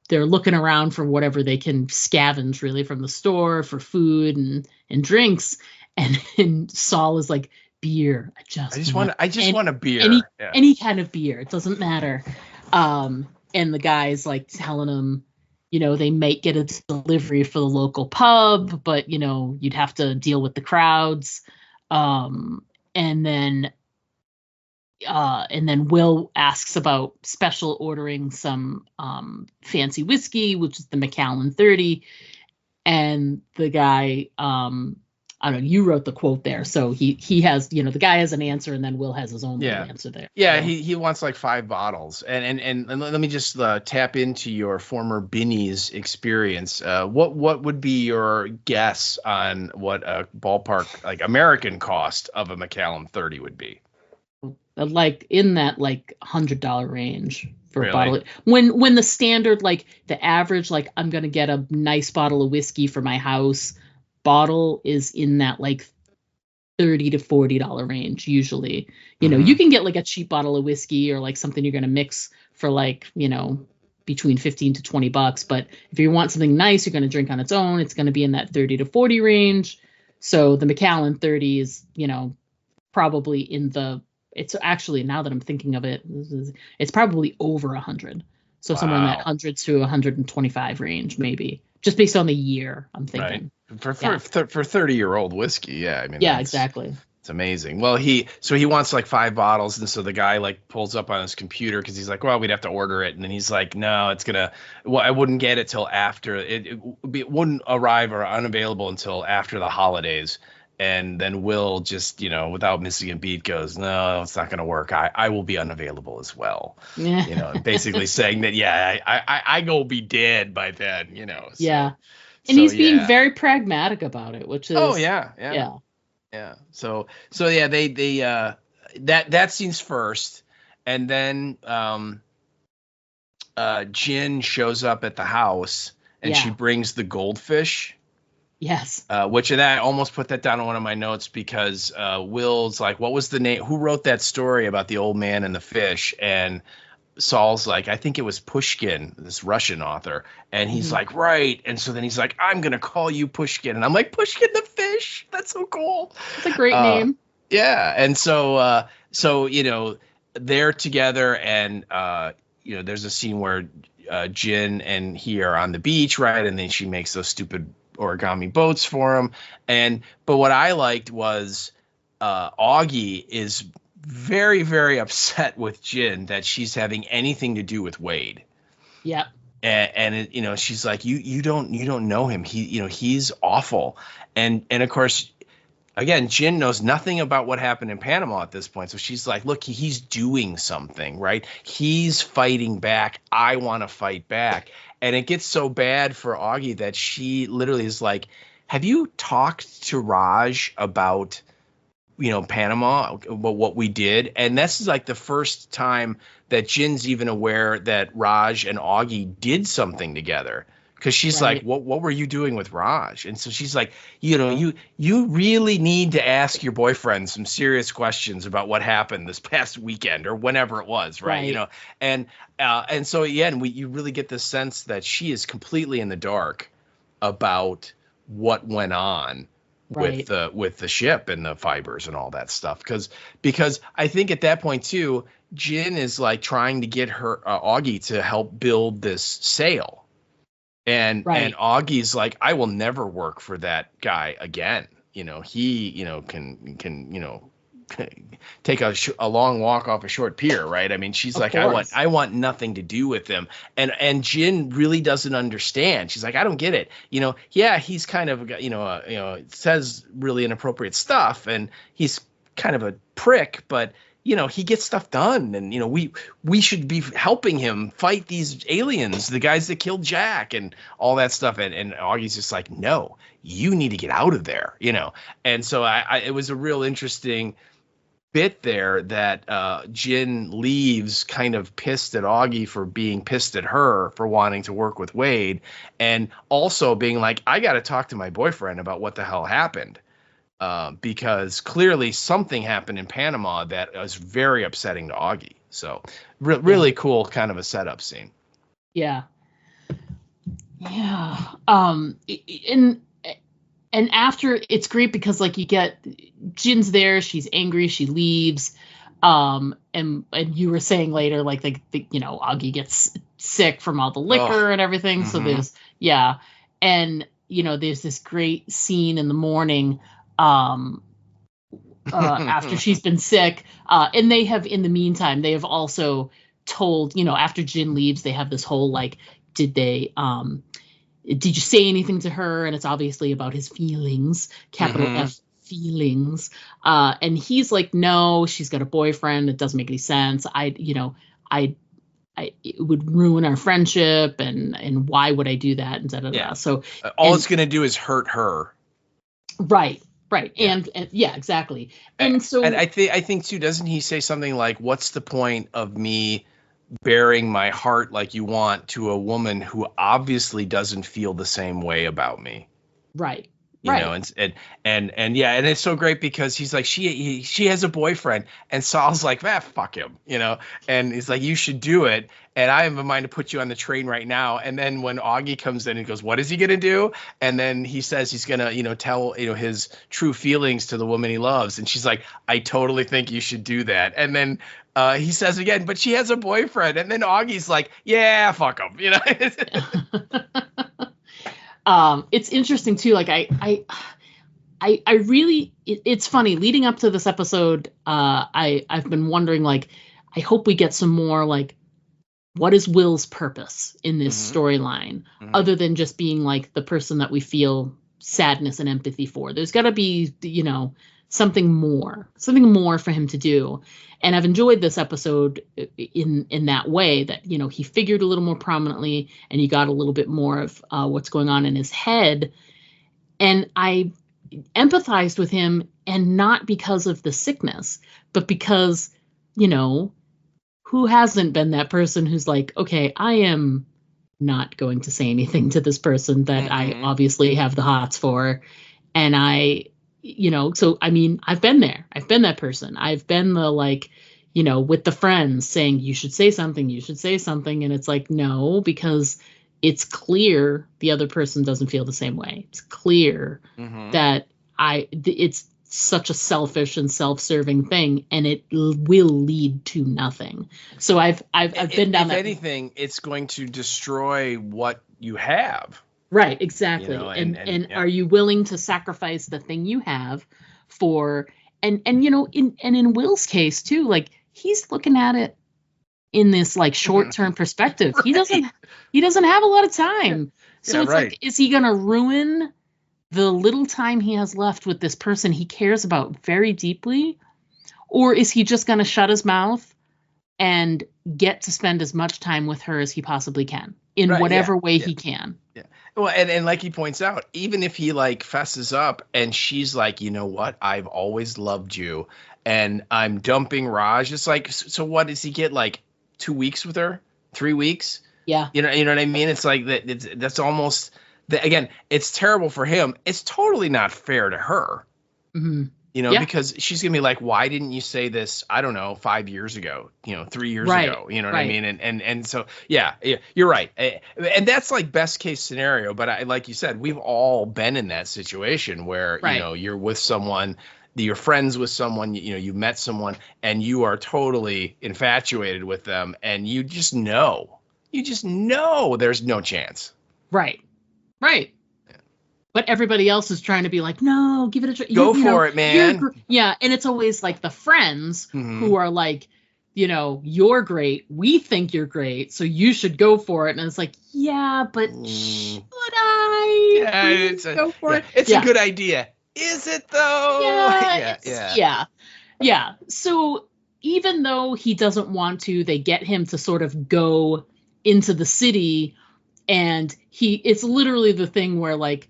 they're looking around for whatever they can scavenge really from the store for food and drinks. And Saul is like, beer. I just want a beer. Any kind of beer. It doesn't matter. And the guy's like telling him, they might get a delivery for the local pub, but you'd have to deal with the crowds. And then Will asks about special ordering some fancy whiskey, which is the Macallan 30. And the guy, I don't know, you wrote the quote there. So he has, the guy has an answer, and then Will has his own little answer there. Yeah, so. he wants like 5 bottles. And let me just tap into your former Binny's experience. What would be your guess on what a ballpark, like American cost of a Macallan 30 would be? Like in that like $100 range for really? a bottle. When the standard, like the average, like I'm going to get a nice bottle of whiskey for my house, bottle is in that like $30 to $40 range usually. You can get like a cheap bottle of whiskey or like something you're going to mix for like, between $15 to $20. But if you want something nice, you're going to drink on its own, it's going to be in that 30 to 40 range. So the Macallan 30 is, probably it's actually, now that I'm thinking of it, it's probably over 100. So somewhere in that 100 to 125 range, maybe, just based on the year, I'm thinking. Right. For 30-year-old whiskey. Yeah. I mean, exactly. It's amazing. Well, he wants like 5 bottles. And so the guy like pulls up on his computer because he's like, well, we'd have to order it. And then he's like, no, I wouldn't get it till after it wouldn't arrive or unavailable until after the holidays. And then Will just, without missing a beat goes, no, it's not going to work. I will be unavailable as well. Basically saying that, I go be dead by then, So, yeah. And he's being very pragmatic about it, which is. Oh, yeah. Yeah. So they that scene's first. And then Jin shows up at the house and she brings the goldfish. Yes. Which I almost put that down on one of my notes because Will's like, what was the name? Who wrote that story about the old man and the fish? And Saul's like, I think it was Pushkin, this Russian author. And he's like, right. And so then he's like, I'm going to call you Pushkin. And I'm like, Pushkin the fish? That's so cool. It's a great name. Yeah. And so, they're together and, there's a scene where Jin and he are on the beach, right? And then she makes those stupid origami boats for him. But what I liked was Augie is very, very upset with Jin that she's having anything to do with Wade. Yeah. And she's like, you don't know him. He's awful. And of course, again, Jin knows nothing about what happened in Panama at this point. So she's like, look, he's doing something, right? He's fighting back. I want to fight back. And it gets so bad for Augie that she literally is like, have you talked to Raj about, Panama, about what we did? And this is like the first time that Jin's even aware that Raj and Augie did something together. Because she's like, what were you doing with Raj? And so she's like, you really need to ask your boyfriend some serious questions about what happened this past weekend or whenever it was, right? And so again, you really get the sense that she is completely in the dark about what went on with the ship and the fibers and all that stuff. Because I think at that point too, Jin is like trying to get her Augie to help build this sail. And Augie's like, I will never work for that guy again. He can take a long walk off a short pier, right? I mean, she's like, I want nothing to do with him. And Jin really doesn't understand. She's like, I don't get it. He's kind of says really inappropriate stuff, and he's kind of a prick, but he gets stuff done, and we should be helping him fight these aliens, the guys that killed Jack and all that stuff. And Augie's just like, no, you need to get out of there, And so it was a real interesting bit there that Jin leaves kind of pissed at Augie for being pissed at her for wanting to work with Wade, and also being like, I got to talk to my boyfriend about what the hell happened. Because clearly something happened in Panama that was very upsetting to Augie. So really cool kind of a setup scene. Yeah. Yeah. And after, it's great because like you get Jin's there, she's angry, she leaves. And you were saying later, like Augie gets sick from all the liquor and everything. So there's, and there's this great scene in the morning after she's been sick, and they have, in the meantime, they have also told, after Jin leaves, they have this whole like, did you say anything to her? And it's obviously about his feelings, capital F feelings, and he's like, no, she's got a boyfriend, it doesn't make any sense. It would ruin our friendship, and why would I do that, and da. So it's gonna do is hurt her. Right. Yeah. And yeah, exactly. And so, and I think too, doesn't he say something like, what's the point of me bearing my heart like you want to a woman who obviously doesn't feel the same way about me? Right. You know, and yeah, and it's so great because he's like, she has a boyfriend, and Saul's like, fuck him, you know, and he's like, you should do it, and I have a mind to put you on the train right now. And then when Augie comes in, he goes, what is he gonna do? And then he says he's gonna, you know, tell, you know, his true feelings to the woman he loves, and she's like, I totally think you should do that. And then he says again, but she has a boyfriend, and then Augie's like, yeah, fuck him, you know. It's interesting too. Like I really, it's funny leading up to this episode. I've been wondering, like, I hope we get some more, like, what is Will's purpose in this storyline, other than just being like the person that we feel sadness and empathy for. There's got to be, you know, something more for him to do. And I've enjoyed this episode in that way, that, you know, he figured a little more prominently, and you got a little bit more of what's going on in his head. And I empathized with him, and not because of the sickness, but because, you know, who hasn't been that person who's like, okay, I am not going to say anything to this person that I obviously have the hots for. And you know, so, I mean, I've been there. I've been that person. I've been the, like, you know, with the friends saying, you should say something. And it's like, no, because it's clear the other person doesn't feel the same way. It's clear that it's such a selfish and self-serving thing, and it will lead to nothing. So I've been down that. If anything, it's going to destroy what you have. Right, exactly. You know, and are you willing to sacrifice the thing you have for, and you know, in Will's case too, like, he's looking at it in this, like, short-term perspective. Right. He doesn't have a lot of time. So it's right. like, is he going to ruin the little time he has left with this person he cares about very deeply? Or is he just going to shut his mouth and get to spend as much time with her as he possibly can in whatever way he can? Yeah. Well, and like he points out, even if he, like, fesses up and she's like, you know what, I've always loved you and I'm dumping Raj, it's like, so what does he get, like 2 weeks with her? 3 weeks? Yeah. You know what I mean? It's like that's almost again, it's terrible for him. It's totally not fair to her. You know, because she's gonna be like, why didn't you say this, I don't know, 5 years ago, you know, 3 years ago, you know what I mean? And so, yeah, you're right. And that's like best case scenario. But like you said, we've all been in that situation where, you know, you're with someone, you're friends with someone, you know, you met someone and you are totally infatuated with them. And you just know there's no chance. Right. But everybody else is trying to be like, no, give it a try. Go for it, man. Yeah. And it's always like the friends who are like, you know, you're great. We think you're great. So you should go for it. And it's like, yeah, but should I go for it? It's a good idea. Is it though? Yeah. So even though he doesn't want to, they get him to sort of go into the city, and it's literally the thing where, like,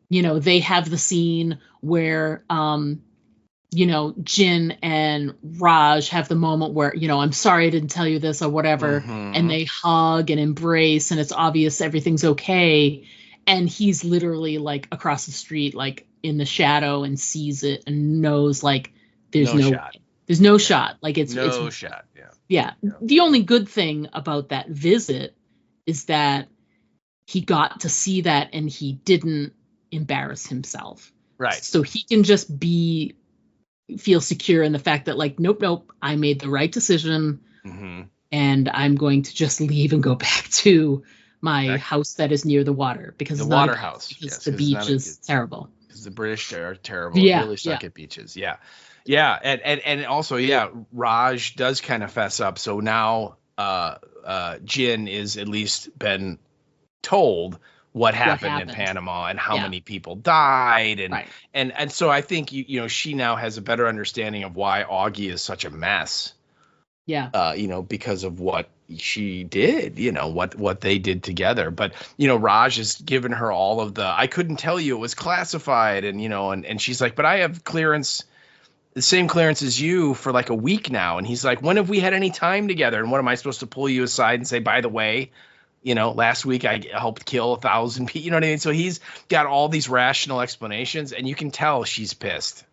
you know, they have the scene where, you know, Jin and Raj have the moment where, you know, I'm sorry I didn't tell you this or whatever. And they hug and embrace, and it's obvious everything's okay. And he's literally, like, across the street, like, in the shadow, and sees it and knows, like, there's no shot. There's no shot. Like, it's shot. Yeah. The only good thing about that visit is that he got to see that and he didn't embarrass himself. Right. So he can just feel secure in the fact that, like, nope, I made the right decision, and I'm going to just leave and go back to my house that is near the water, because the it's water not house. because the beach is terrible. Because the British are terrible. Yeah, really suck at beaches. Yeah. And also, Raj does kind of fess up. So now Jin is at least been told what happened in Panama and how many people died, and so I think you know, she now has a better understanding of why Augie is such a mess. Yeah. You know, because of what she did, you know, what they did together. But, you know, Raj has given her all of I couldn't tell you, it was classified, and, you know, and she's like, but I have clearance, the same clearance as you for like a week now. And he's like, when have we had any time together? And what am I supposed to pull you aside and say, by the way, You know, last week I helped kill 1,000 people. You know what I mean? So he's got all these rational explanations, and you can tell she's pissed.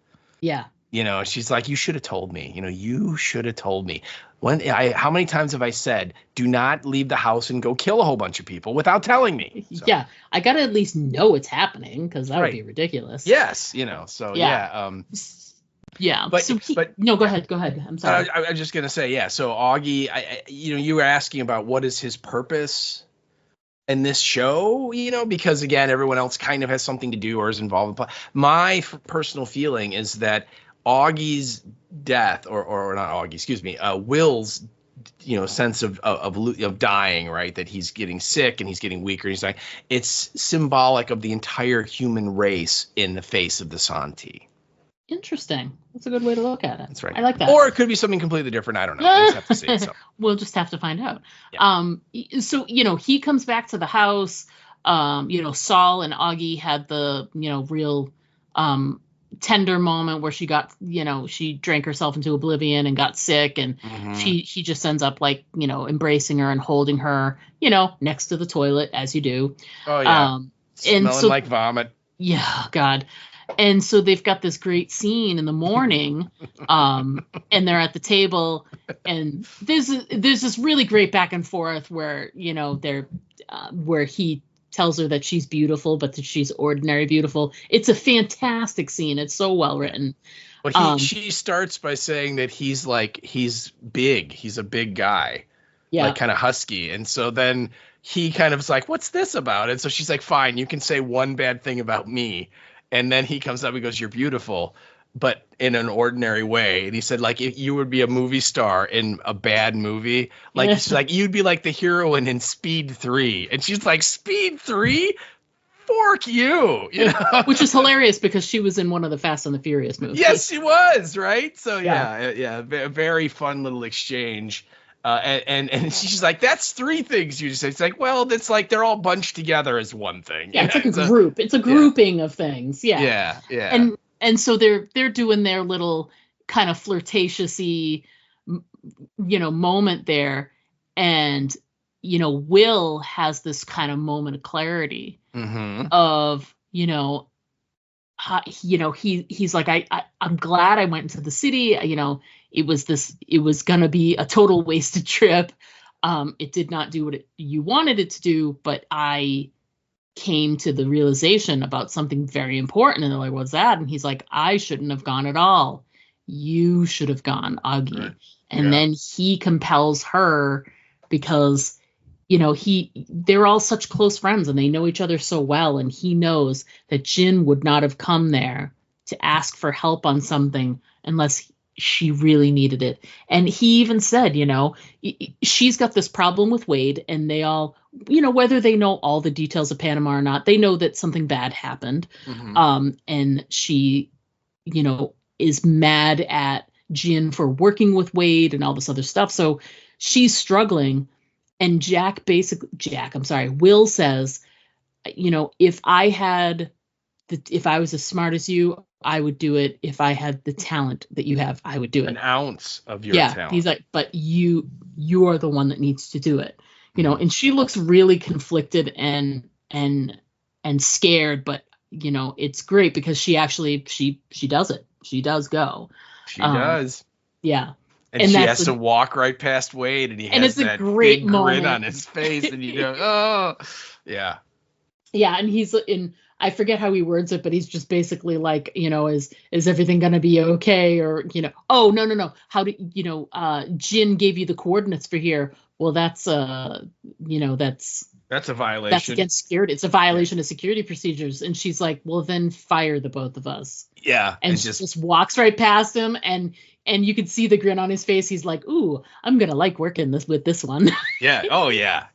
Yeah. You know, she's like, you should have told me. You know, you should have told me. How many times have I said, do not leave the house and go kill a whole bunch of people without telling me? So. Yeah, I gotta at least know it's happening, because that would be ridiculous. Yes, you know. So yeah. But no, go ahead. I'm sorry. I was just gonna say, yeah. So Augie, you were asking about what is his purpose in this show, you know, because again, everyone else kind of has something to do or is involved. My personal feeling is that Augie's death, or not Augie, excuse me, Will's, you know, sense of dying, right? That he's getting sick and he's getting weaker. And he's like, it's symbolic of the entire human race in the face of the Santi. Interesting. That's a good way to look at it. That's right. I like that. Or it could be something completely different. I don't know. We'll just have to see. So. We'll just have to find out. Yeah. So, you know, he comes back to the house. You know, Saul and Augie had the, you know, real tender moment where she got, you know, she drank herself into oblivion and got sick, and he just ends up, like, you know, embracing her and holding her, you know, next to the toilet, as you do. Oh yeah. Smelling like vomit. Yeah, God. And so they've got this great scene in the morning, and they're at the table, and there's this really great back and forth where, you know, they're where he tells her that she's beautiful, but that she's ordinary beautiful. It's a fantastic scene. It's so well written. Well, she starts by saying that he's big. He's a big guy, like kind of husky. And so then he kind of is like, what's this about? And so she's like, fine, you can say one bad thing about me. And then he comes up and goes, you're beautiful, but in an ordinary way. And he said, like, if you would be a movie star in a bad movie, like, she's like, you'd be like the heroine in Speed 3. And she's like, Speed 3? Fork you, you know? Which is hilarious because she was in one of the Fast and the Furious movies. Yes, she was, right? So yeah, very fun little exchange. And she's like, that's three things you just say. It's like, well, that's like they're all bunched together as one thing. Yeah, it's like a group. It's a grouping of things. Yeah. Yeah. And so they're doing their little kind of flirtatious-y, you know, moment there. And, you know, Will has this kind of moment of clarity of, you know, he's like, I'm glad I went into the city. You know, it was going to be a total wasted trip. It did not do what you wanted it to do, but I came to the realization about something very important. And they're like, what's that? And he's like, I shouldn't have gone at all. You should have gone, Augie. Right. And then he compels her because, you know, they're all such close friends and they know each other so well. And he knows that Jin would not have come there to ask for help on something unless she really needed it. And he even said, you know, she's got this problem with Wade, and they all, you know, whether they know all the details of Panama or not, they know that something bad happened. And she, you know, is mad at Jin for working with Wade and all this other stuff. So she's struggling. And Will says, you know, if I was as smart as you, I would do it. If I had the talent that you have, I would do it. An ounce of your talent. He's like, but you are the one that needs to do it. You know, and she looks really conflicted and scared, but you know, it's great because she actually, she does it. She does go. She does. Yeah. And she has to walk right past Wade, and he has that great big grin on his face, and you go, oh, yeah. Yeah, and he's in, I forget how he words it, but he's just basically like, you know, is everything going to be okay? Or, you know, oh, no. How do, you know, Jin gave you the coordinates for here. Well, that's, you know, that's a violation. That's against security. It's a violation of security procedures. And she's like, well, then fire the both of us. Yeah. And she just walks right past him, and you can see the grin on his face. He's like, ooh, I'm going to like working with this one. Yeah. Oh, yeah.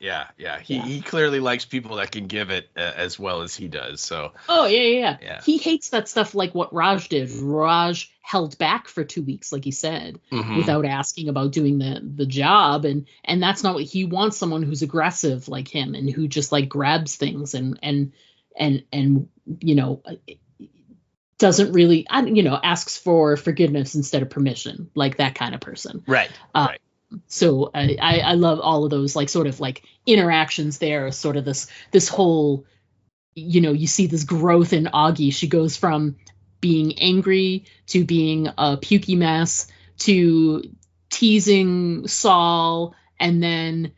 He clearly likes people that can give it as well as he does. So. Oh, yeah. He hates that stuff like what Raj did. Raj held back for 2 weeks, like he said, without asking about doing the job. And that's not what he wants. Someone who's aggressive like him and who just like grabs things and you know, doesn't really, you know, asks for forgiveness instead of permission, like that kind of person. Right. So I love all of those like sort of like interactions there. Sort of this whole, you see this growth in Augie. She goes from being angry to being a pukey mess to teasing Saul, and then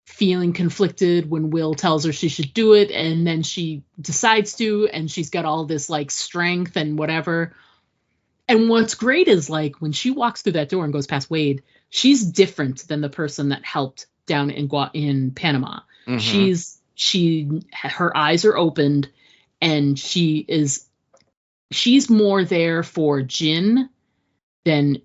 feeling conflicted when Will tells her she should do it, and then she decides to, and she's got all this like strength and whatever. And what's great is like when she walks through that door and goes past Wade, she's different than the person that helped down in Panama. Mm-hmm. Her eyes are opened, and she's more there for Jin than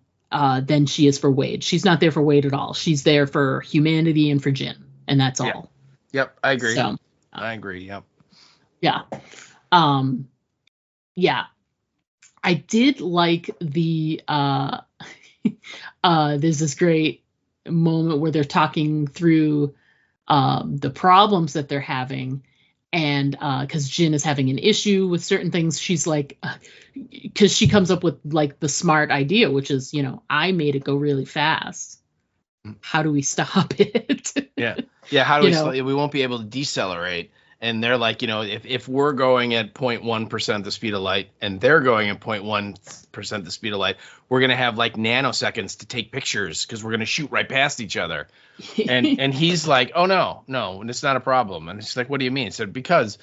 she is for Wade. She's not there for Wade at all. She's there for humanity and for Jin, and that's all. Yep, I agree. So, I agree. Yep. Yeah. Yeah. I did like the there's this great moment where they're talking through the problems that they're having, and because Jin is having an issue with certain things, she's like, because she comes up with like the smart idea, which is, I made it go really fast. How do we stop it? Yeah. How do we won't be able to decelerate. And they're like, if we're going at 0.1% the speed of light and they're going at 0.1% the speed of light, we're going to have like nanoseconds to take pictures because we're going to shoot right past each other. And he's like, oh, no, it's not a problem. And she's like, what do you mean? He said, because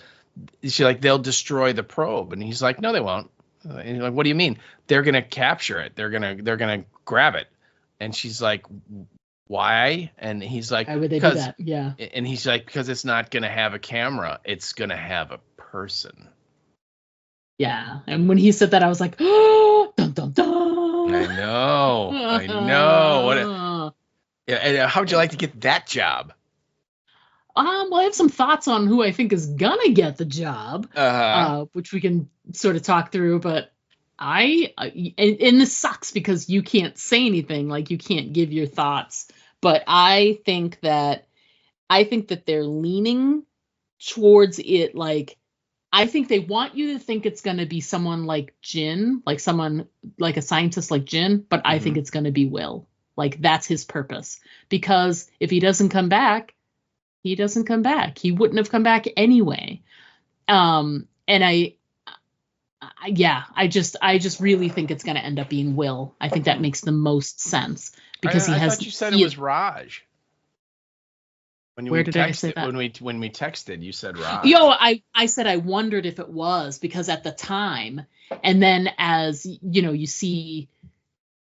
she's like, they'll destroy the probe. And he's like, no, they won't. And he's like, what do you mean? They're going to capture it. They're going to grab it. And she's like, why? And he's like, why would they do that? Yeah. And he's like, because it's not going to have a camera. It's going to have a person. Yeah. And when he said that, I was like, oh, dun, dun, dun. I know. And how'd you like to get that job? Well, I have some thoughts on who I think is going to get the job, which we can sort of talk through. But and this sucks because you can't say anything, like you can't give your thoughts. But I think that they're leaning towards it. Like, I think they want you to think it's going to be someone like Jin, like someone like a scientist like Jin. But I think it's going to be Will. Like, that's his purpose. Because if he doesn't come back, he doesn't come back. He wouldn't have come back anyway. And I just really think it's going to end up being Will. I think that makes the most sense because I thought you said it was Raj. Where did I say that? When we texted, you said Raj. I said I wondered if it was because at the time, and then as you see,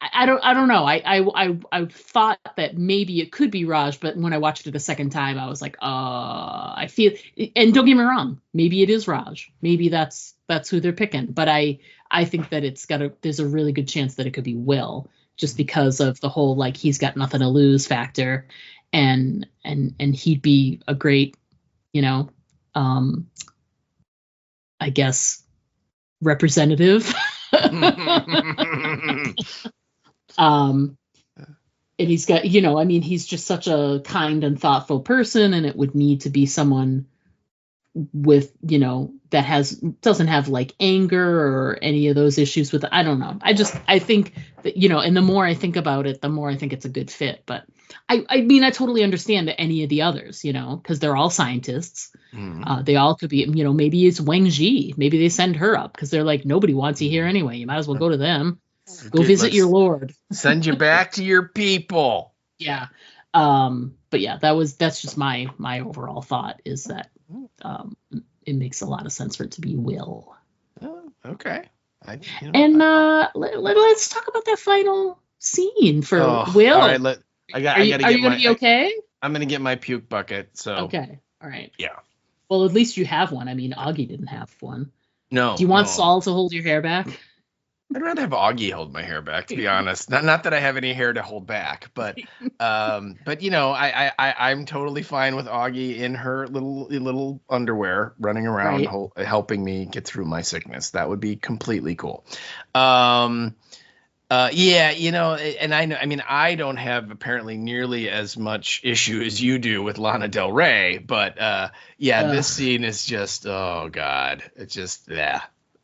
I don't know. I thought that maybe it could be Raj, but when I watched it a second time, I was like, I feel. And don't get me wrong, maybe it is Raj. Maybe that's who they're picking. But I think that there's a really good chance that it could be Will, just because of the whole like he's got nothing to lose factor, and he'd be a great, I guess, representative. And he's got, he's just such a kind and thoughtful person, and it would need to be someone with, that doesn't have like anger or any of those issues with, I don't know. I think that, and the more I think about it, the more I think it's a good fit. But I totally understand any of the others, because they're all scientists. They all could be, maybe it's Wang Ji. Maybe they send her up because they're like, nobody wants you here anyway. You might as well go to them. Go visit your lord. Send you back to your people. Yeah. But yeah, that's just my overall thought is that it makes a lot of sense for it to be Will. Oh, okay. Let's talk about that final scene for Will. All right, are you gonna be okay? I'm gonna get my puke bucket. So okay, all right. Yeah. Well, at least you have one. I mean, Augie didn't have one. No. Do you want Saul to hold your hair back? I'd rather have Augie hold my hair back, to be honest. Not that I have any hair to hold back, but I'm totally fine with Augie in her little underwear running around, helping me get through my sickness. That would be completely cool. And I don't have apparently nearly as much issue as you do with Lana Del Rey, but this scene is just, oh God, it's just,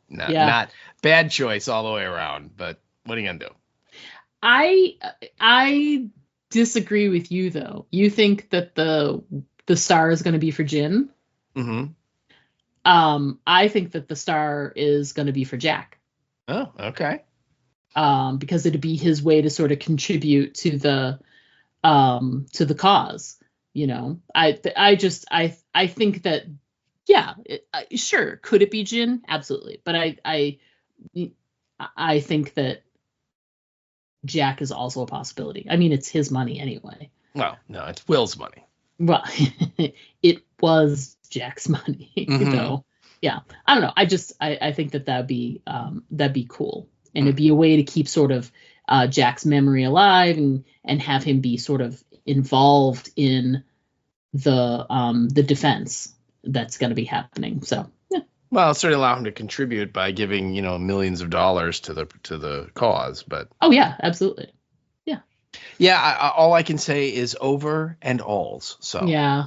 not bad choice all the way around, but what are you gonna do? I disagree with you though. You think that the star is going to be for Jin. Mm-hmm. I think that the star is going to be for Jack. Oh, okay. Because it'd be his way to sort of contribute to the cause. You know, I think that, yeah, sure. Could it be Jin? Absolutely. But I think that Jack is also a possibility. I mean, it's his money anyway. Well, no, it's Will's money. Well, it was Jack's money, though. Yeah, I don't know. I think that'd be cool, and it'd be a way to keep sort of Jack's memory alive and have him be sort of involved in the defense that's going to be happening. So yeah. Well, it's certainly allow him to contribute by giving millions of dollars to the cause. But oh yeah, absolutely. Yeah, all I can say is over and alls. So yeah,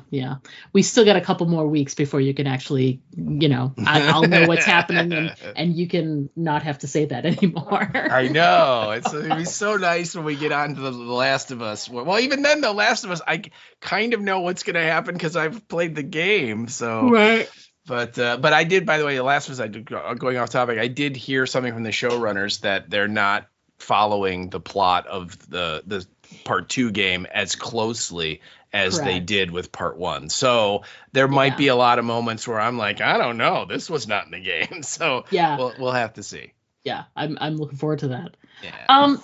we still got a couple more weeks before you can actually, I'll know what's happening, and you can not have to say that anymore. I know it'll be so nice when we get on to the Last of Us. Well, even then, the Last of Us, I kind of know what's going to happen because I've played the game. So right. But I did, by the way, the Last of Us. Going off topic, I did hear something from the showrunners that they're not following the plot of the part 2 game as closely as Correct. They did with part 1. So there might be a lot of moments where I'm like, I don't know, this was not in the game. So yeah, we'll have to see. Yeah, I'm looking forward to that. Yeah.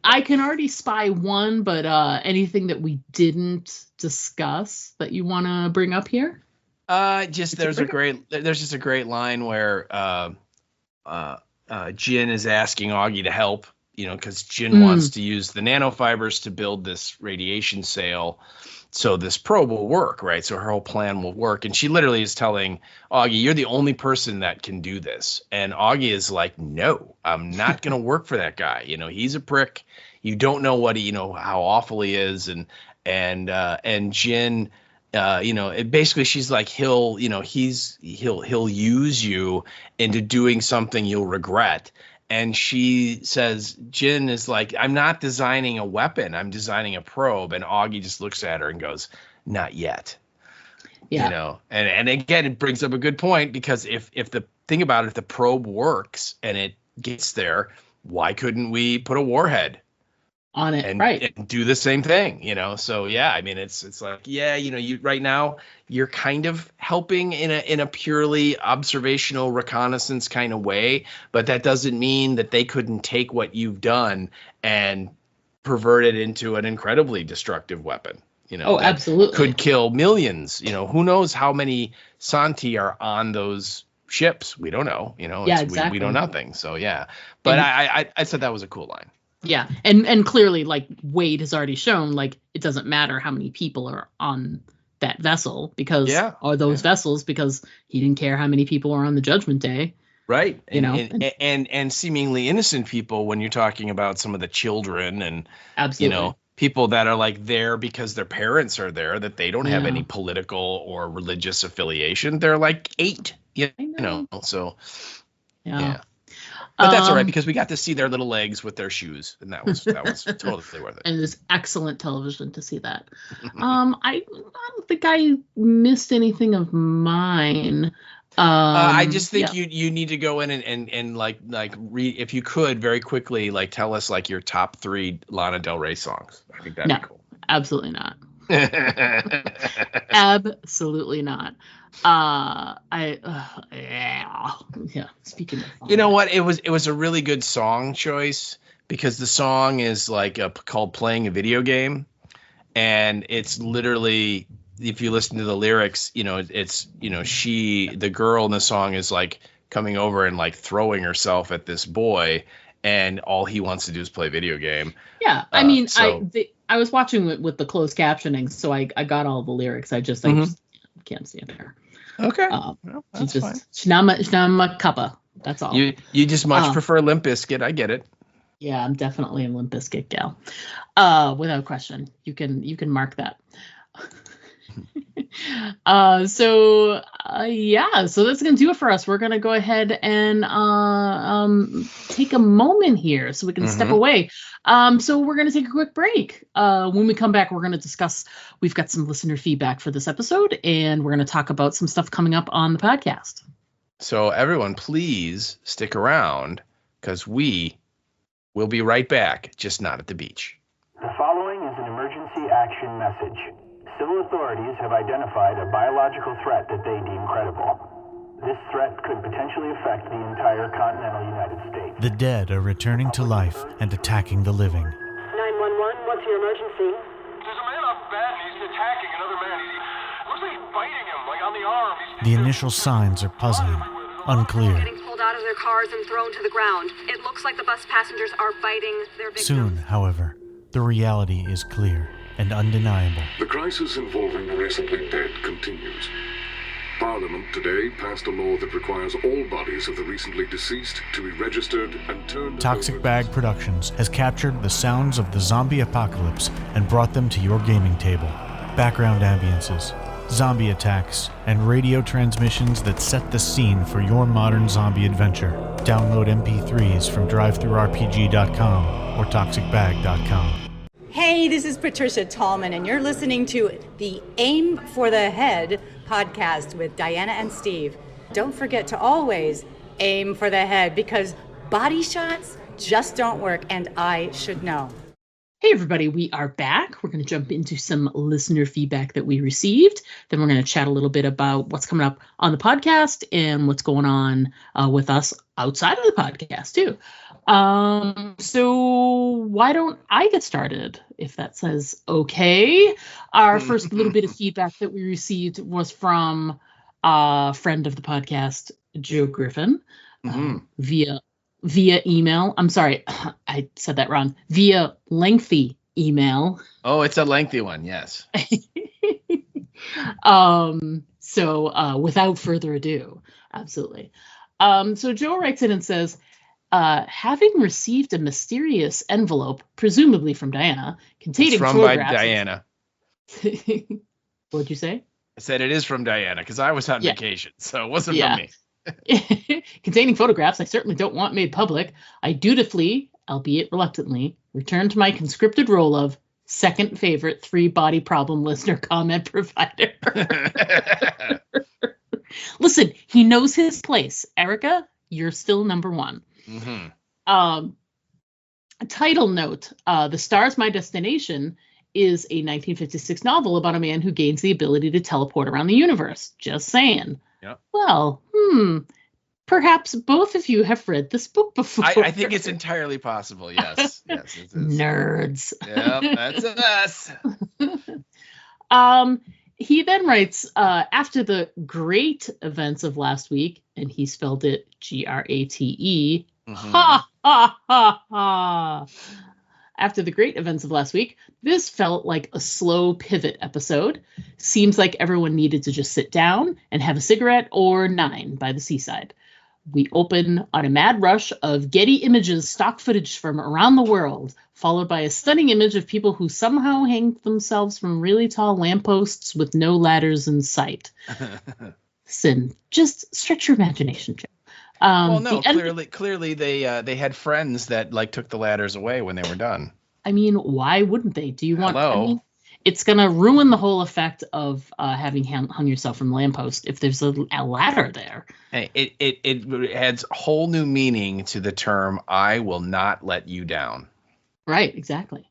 I can already spy one, but anything that we didn't discuss that you want to bring up here? There's just a great line where Jin is asking Augie to help, because Jin wants to use the nanofibers to build this radiation sail so this probe will work, right? So her whole plan will work. And she literally is telling Augie, you're the only person that can do this. And Augie is like, no, I'm not going to work for that guy. He's a prick. You don't know what how awful he is. And Jin, basically she's like, he'll use you into doing something you'll regret. And she says, Jin is like, I'm not designing a weapon, I'm designing a probe. And Augie just looks at her and goes, not yet. Yeah. And again, it brings up a good point, because if the thing about it, if the probe works and it gets there, why couldn't we put a warhead on it, and and do the same thing, So yeah, I mean, it's like, yeah, you right now you're kind of helping in a purely observational reconnaissance kind of way, but that doesn't mean that they couldn't take what you've done and pervert it into an incredibly destructive weapon. Oh, absolutely. Could kill millions. Who knows how many Santi are on those ships? We don't know. Yeah, exactly. We know nothing. So yeah, but I said that was a cool line. Yeah, and clearly, like, Wade has already shown, like, it doesn't matter how many people are on that vessel vessels, because he didn't care how many people are on the Judgment Day. Right. And seemingly innocent people, when you're talking about some of the children and absolutely. People that are like there because their parents are there, that they don't have any political or religious affiliation. They're like 8, so yeah. But that's all right, because we got to see their little legs with their shoes, and that was totally worth it. And it was excellent television to see that. I don't think I missed anything of mine. I just think you need to go in and like read, if you could, very quickly, like, tell us like your top 3 Lana Del Rey songs. I think that'd be cool. Absolutely not. Absolutely not. Speaking of fun. You know what? It was a really good song choice, because the song is like called Playing a Video Game, and it's literally, if you listen to the lyrics, it's the girl in the song is like coming over and like throwing herself at this boy, and all he wants to do is play a video game. Yeah, I mean, I was watching it with the closed captioning, so I got all the lyrics. I just can't stand her. Okay, that's fine. She's not my cuppa. That's all. You just much prefer Limp Bizkit. I get it. Yeah, I'm definitely a Limp Bizkit gal, without question. You can mark that. So that's going to do it for us. We're going to go ahead and take a moment here so we can step away. So we're going to take a quick break. When we come back, we're going to discuss, we've got some listener feedback for this episode, and we're going to talk about some stuff coming up on the podcast. So everyone, please stick around, because we will be right back, just not at the beach. The following is an emergency action message. Civil authorities have identified a biological threat that they deem credible. This threat could potentially affect the entire continental United States. The dead are returning to life and attacking the living. 911, what's your emergency? There's a man on bat and he's attacking another man. Looks like he's biting him, like on the arm. The initial signs are puzzling, unclear. Getting pulled out of their cars and thrown to the ground. It looks like the bus passengers are biting their victims. Soon, however, the reality is clear and undeniable. The crisis involving the recently dead continues. Parliament today passed a law that requires all bodies of the recently deceased to be registered and turned... Toxic Bag Productions has captured the sounds of the zombie apocalypse and brought them to your gaming table. Background ambiences, zombie attacks, and radio transmissions that set the scene for your modern zombie adventure. Download MP3s from drivethrurpg.com or toxicbag.com. Hey, this is Patricia Tallman, and you're listening to the Aim for the Head podcast with Diana and Steve. Don't forget to always aim for the head, because body shots just don't work, and I should know. Hey everybody, we are back. We're going to jump into some listener feedback that we received. Then we're going to chat a little bit about what's coming up on the podcast and what's going on with us outside of the podcast too. So why don't I get started, if that says okay? Our first little bit of feedback that we received was from a friend of the podcast, Joe Griffin, via email. I'm sorry, I said that wrong. Via lengthy email. Oh, it's a lengthy one, yes. So without further ado, absolutely. So Joe writes in and says, having received a mysterious envelope, presumably from Diana, containing it's from photographs. By Diana. What'd you say? I said it is from Diana, because I was on vacation, so it wasn't from me. Containing photographs I certainly don't want made public, I dutifully, albeit reluctantly, return to my conscripted role of second favorite 3-body problem listener comment provider. Listen, he knows his place. Erica, you're still number one. Title note, The Star's My Destination is a 1956 novel about a man who gains the ability to teleport around the universe. Just saying. Yep. Well, perhaps both of you have read this book before. I think it's entirely possible, yes. Yes, it is. Nerds. Yep, that's us. He then writes, after the great events of last week, and he spelled it Grate, ha, ha, ha, ha. After the great events of last week, this felt like a slow pivot episode. Seems like everyone needed to just sit down and have a cigarette or 9 by the seaside. We open on a mad rush of Getty Images stock footage from around the world, followed by a stunning image of people who somehow hang themselves from really tall lampposts with no ladders in sight. Listen, just stretch your imagination, Joe. Well, no, clearly they had friends that like took the ladders away when they were done. I mean, why wouldn't they? Do you want? Hello? I mean, it's gonna ruin the whole effect of having hung yourself from the lamppost if there's a ladder there. Hey, it adds whole new meaning to the term "I will not let you down." Right, exactly.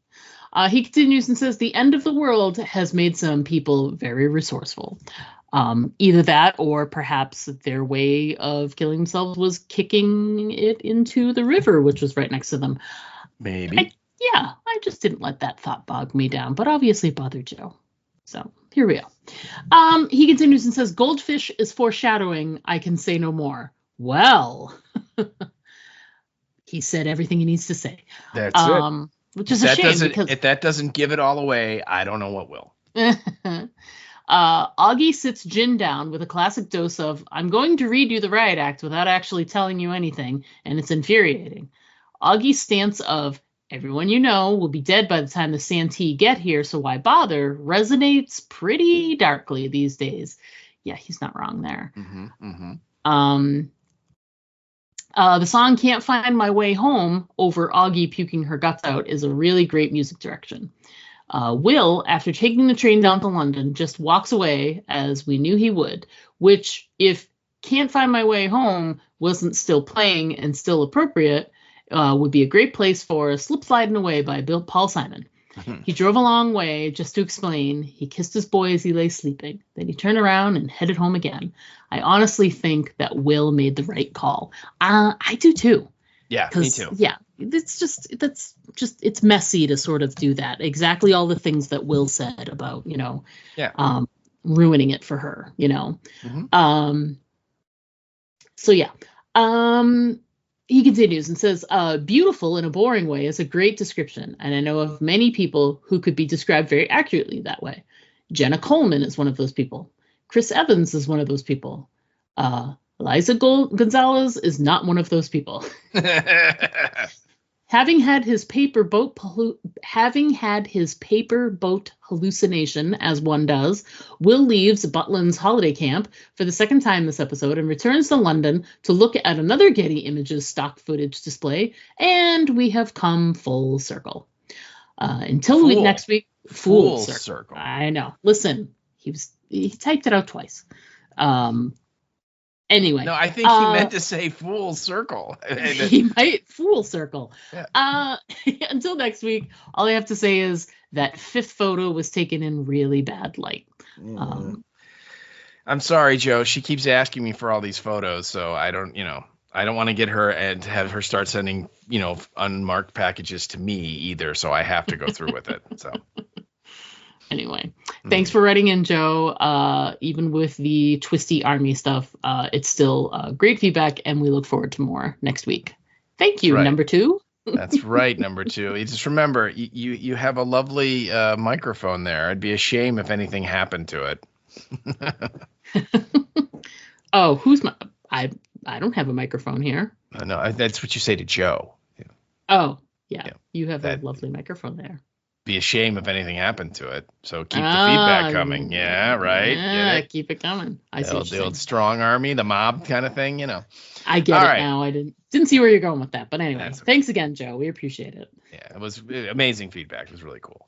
He continues and says, the end of the world has made some people very resourceful. Either that or perhaps their way of killing themselves was kicking it into the river, which was right next to them. Maybe. I just didn't let that thought bog me down, but obviously it bothered Joe. So here we go. He continues and says, goldfish is foreshadowing. I can say no more. Well, he said everything he needs to say. That's it. Which is a shame. Because if that doesn't give it all away, I don't know what will. Augie sits Jin down with a classic dose of, I'm going to read you the riot act without actually telling you anything, and it's infuriating. Augie's stance of, everyone you know will be dead by the time the Santee get here, so why bother? Resonates pretty darkly these days. Yeah, he's not wrong there. The song Can't Find My Way Home over Augie puking her guts out is a really great music direction. Will, after taking the train down to London, just walks away as we knew he would, which, if Can't Find My Way Home wasn't still playing and still appropriate, would be a great place for Slip Sliding Away by Paul Simon. He drove a long way just to explain. He kissed his boy as he lay sleeping. Then he turned around and headed home again. I honestly think that Will made the right call. I do too. Yeah, me too. Yeah, it's messy to sort of do that. Exactly all the things that Will said about, ruining it for her, So yeah. He continues and says, beautiful in a boring way is a great description, and I know of many people who could be described very accurately that way. Jenna Coleman is one of those people. Chris Evans is one of those people. Liza Gonzalez is not one of those people. Having had his paper boat hallucination, as one does, Will leaves Butlin's holiday camp for the second time this episode and returns to London to look at another Getty Images stock footage display, and we have come full circle. Until next week, full circle. I know. Listen, he typed it out twice. Anyway. No, I think he meant to say full circle. He might full circle. Yeah. Until next week, all I have to say is that fifth photo was taken in really bad light. I'm sorry, Joe. She keeps asking me for all these photos, so I don't want to get her and have her start sending, unmarked packages to me either. So I have to go through with it. So. Anyway, thanks for writing in, Joe. Even with the twisty army stuff, it's still great feedback, and we look forward to more next week. Thank you, number 2. That's right, number 2. You just remember, you have a lovely microphone there. It'd be a shame if anything happened to it. Oh, who's my? I don't have a microphone here. No, that's what you say to Joe. Yeah. Oh, yeah. You have a lovely microphone there. Be a shame if anything happened to it. So keep the feedback coming. Yeah, right. Yeah, keep it coming. I see the old strong army, the mob kind of thing, I get it now. I didn't see where you're going with that, but anyway, thanks again, Joe. We appreciate it. Yeah, it was amazing feedback. It was really cool.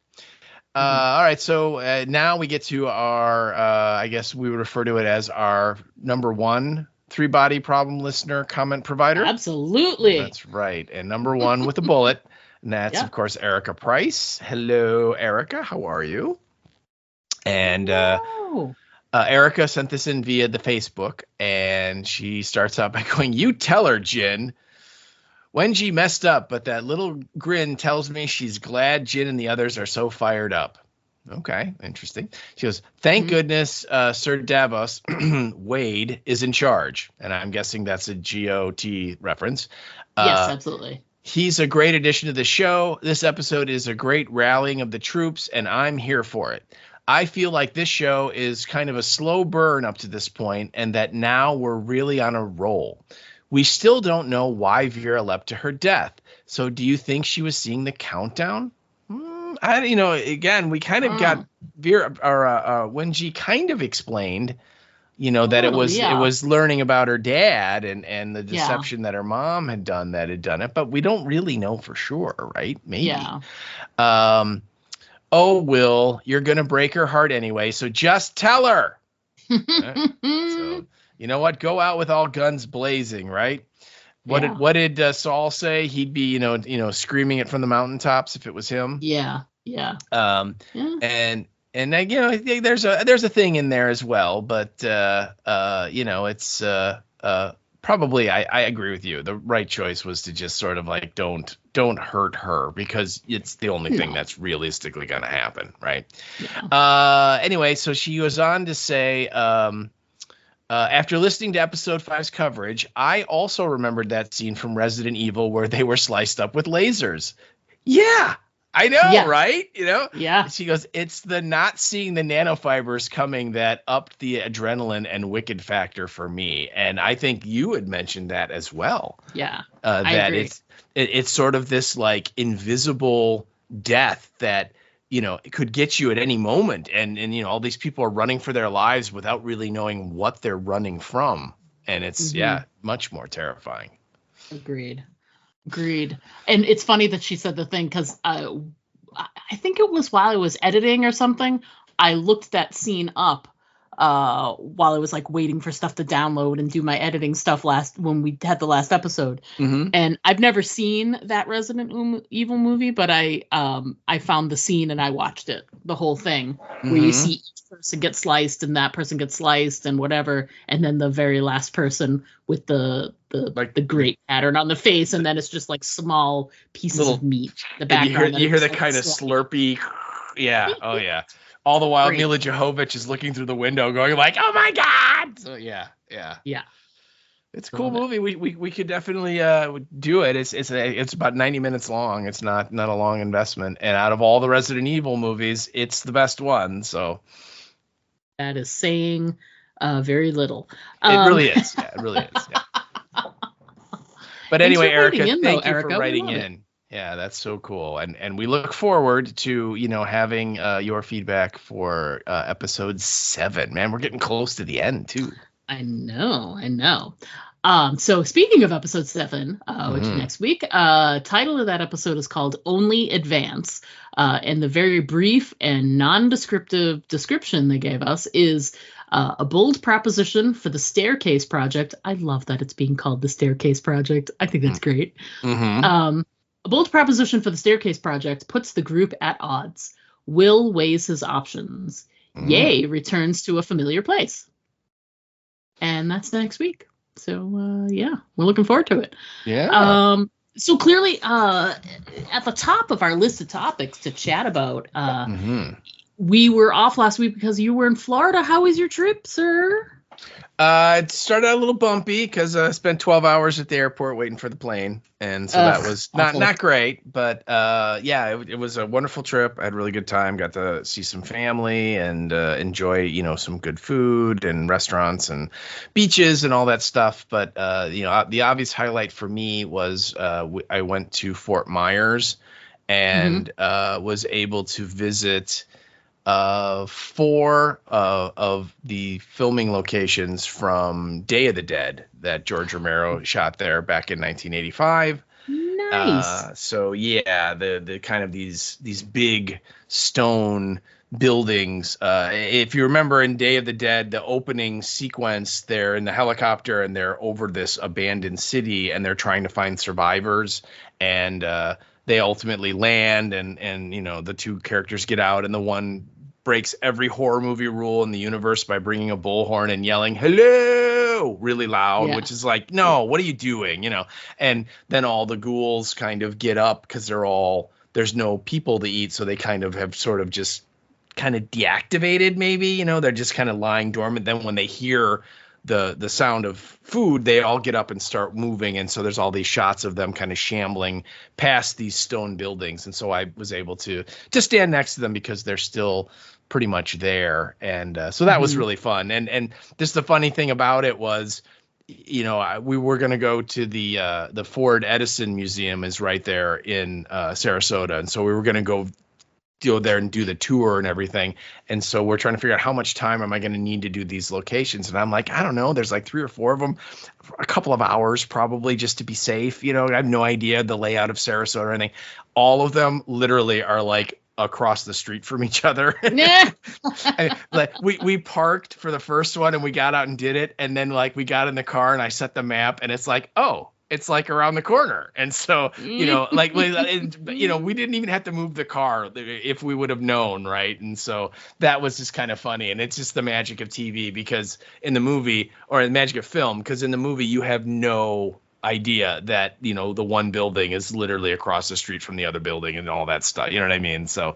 All right, so now we get to our, I guess we would refer to it as our number 1 three-body problem listener comment provider. Absolutely. That's right, and number 1 with a bullet. And that's, of course, Erica Price. Hello, Erica. How are you? And Erica sent this in via the Facebook, and she starts out by going, "You tell her, Jin. Wenji messed up, but that little grin tells me she's glad Jin and the others are so fired up." Okay, interesting. She goes, "Thank goodness Sir Davos Wade is in charge." And I'm guessing that's a GOT reference. Yes, absolutely. He's a great addition to the show. This episode is a great rallying of the troops, and I'm here for it. I feel like this show is kind of a slow burn up to this point, and that now we're really on a roll. We still don't know why Vera leapt to her death. So do you think she was seeing the countdown? Again, we kind of got Vera or Wenji kind of explained, that it was learning about her dad and the deception that her mom had done it, but we don't really know for sure, right? Maybe. Yeah. Oh, Will, you're gonna break her heart anyway, so just tell her. Right? So you know what? Go out with all guns blazing, right? What did Saul say? He'd be screaming it from the mountaintops if it was him. Yeah. And then, there's a thing in there as well, but it's probably I agree with you. The right choice was to just sort of like don't hurt her, because it's the only thing that's realistically going to happen, right? Yeah. Anyway, so she goes on to say, after listening to episode 5's coverage, I also remembered that scene from Resident Evil where they were sliced up with lasers. Yeah. I know, Yeah. right? You know? Yeah. She goes, it's the not seeing the nanofibers coming that upped the adrenaline and wicked factor for me. And I think you had mentioned that as well. Yeah. I that agree. It's sort of this like invisible death that, you know, it could get you at any moment. And, you know, all these people are running for their lives without really knowing what they're running from. And it's, much more terrifying. Agreed. And it's funny that she said the thing, because I think it was while I was editing or something, I looked that scene up while I was like waiting for stuff to download and do my editing stuff when we had the last episode. Mm-hmm. And I've never seen that Resident Evil movie, but I found the scene and I watched it, the whole thing, where you see each person get sliced and that person gets sliced and whatever, and then the very last person with the great pattern on the face, and then it's just like small pieces of meat. The background. You hear the kind of slurpy. Yeah. Oh yeah. All the while, Mila Jovovich is looking through the window, going like, "Oh my god!" So yeah. It's a cool movie. We could definitely do it. It's about 90 minutes long. It's not a long investment, and out of all the Resident Evil movies, it's the best one. So that is saying very little. It really is. Yeah, it really is. Yeah. But anyway, Erica, thank you for writing in. Yeah, that's so cool. And we look forward to, you know, having your feedback for episode 7. Man, we're getting close to the end, too. I know. So speaking of episode 7, which is next week, title of that episode is called Only Advance. And the very brief and non-descriptive description they gave us is a bold proposition for the Staircase Project. I love that it's being called the Staircase Project. I think that's great. A bold proposition for the Staircase Project puts the group at odds. Will weighs his options. Ye returns to a familiar place. And that's next week. So, we're looking forward to it. Yeah. So clearly, at the top of our list of topics to chat about, we were off last week because you were in Florida. How was your trip, sir? It started out a little bumpy because I spent 12 hours at the airport waiting for the plane. And so that was not great. But it was a wonderful trip. I had a really good time. Got to see some family and enjoy, you know, some good food and restaurants and beaches and all that stuff. But, the obvious highlight for me was I went to Fort Myers and was able to visit 4 of the filming locations from Day of the Dead that George Romero shot there back in 1985. Nice. The kind of these big stone buildings. If you remember in Day of the Dead, the opening sequence, they're in the helicopter and they're over this abandoned city and they're trying to find survivors, and they ultimately land and you know, the 2 characters get out, and the one breaks every horror movie rule in the universe by bringing a bullhorn and yelling "hello" really loud, which is like, no, what are you doing? You know, and then all the ghouls kind of get up because there's no people to eat, so they kind of have sort of just kind of deactivated, maybe, you know, they're just kind of lying dormant. Then when they hear the sound of food, they all get up and start moving, and so there's all these shots of them kind of shambling past these stone buildings, and so I was able to stand next to them because they're still pretty much there, and so that was really fun. And just the funny thing about it was, you know, we were going to go to the Ford Edison Museum is right there in Sarasota, and so we were going to go there and do the tour and everything. And so we're trying to figure out how much time am I going to need to do these locations. And I'm like, I don't know. There's like 3 or 4 of them, a couple of hours probably, just to be safe. You know, I have no idea the layout of Sarasota or anything. All of them literally are like across the street from each other. And, like we parked for the first one and we got out and did it. And then like we got in the car and I set the map and it's like, oh, it's like around the corner. And so, you know, like, you know, we didn't even have to move the car if we would have known. Right. And so that was just kind of funny. And it's just the magic of TV, because in the movie, or the magic of film, because in the movie you have no idea that, you know, the one building is literally across the street from the other building and all that stuff. You know what I mean? So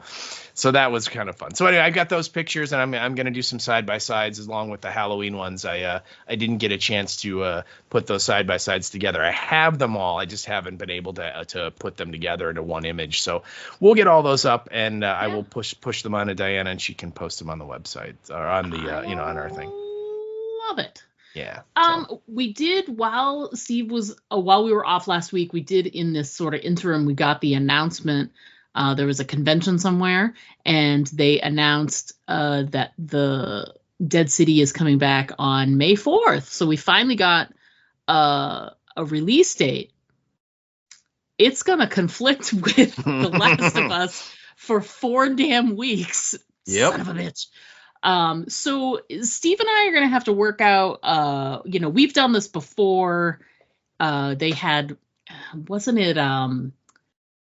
that was kind of fun. So anyway, I got those pictures, and I'm going to do some side by sides along with the Halloween ones. I didn't get a chance to put those side by sides together. I have them all. I just haven't been able to put them together into one image. So we'll get all those up, and I will push them on to Diana, and she can post them on the website or on the on our thing. Love it. Yeah. We did while Steve was while we were off last week, we did in this sort of interim, we got the announcement. There was a convention somewhere, and they announced that the Dead City is coming back on May 4th. So we finally got a release date. It's gonna conflict with The Last of Us for 4 damn weeks. Yep. Son of a bitch. So Steve and I are going to have to work out, we've done this before. They had, wasn't it,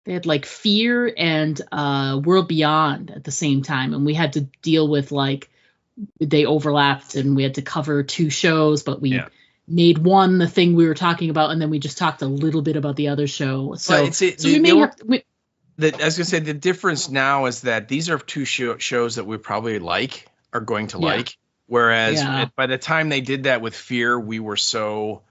they had like Fear and World Beyond at the same time. And we had to deal with like, they overlapped and we had to cover 2 shows, but we made one the thing we were talking about. And then we just talked a little bit about the other show. So, I was going to say the difference now is that these are 2 shows that we probably are going to like, whereas by the time they did that with Fear, we were so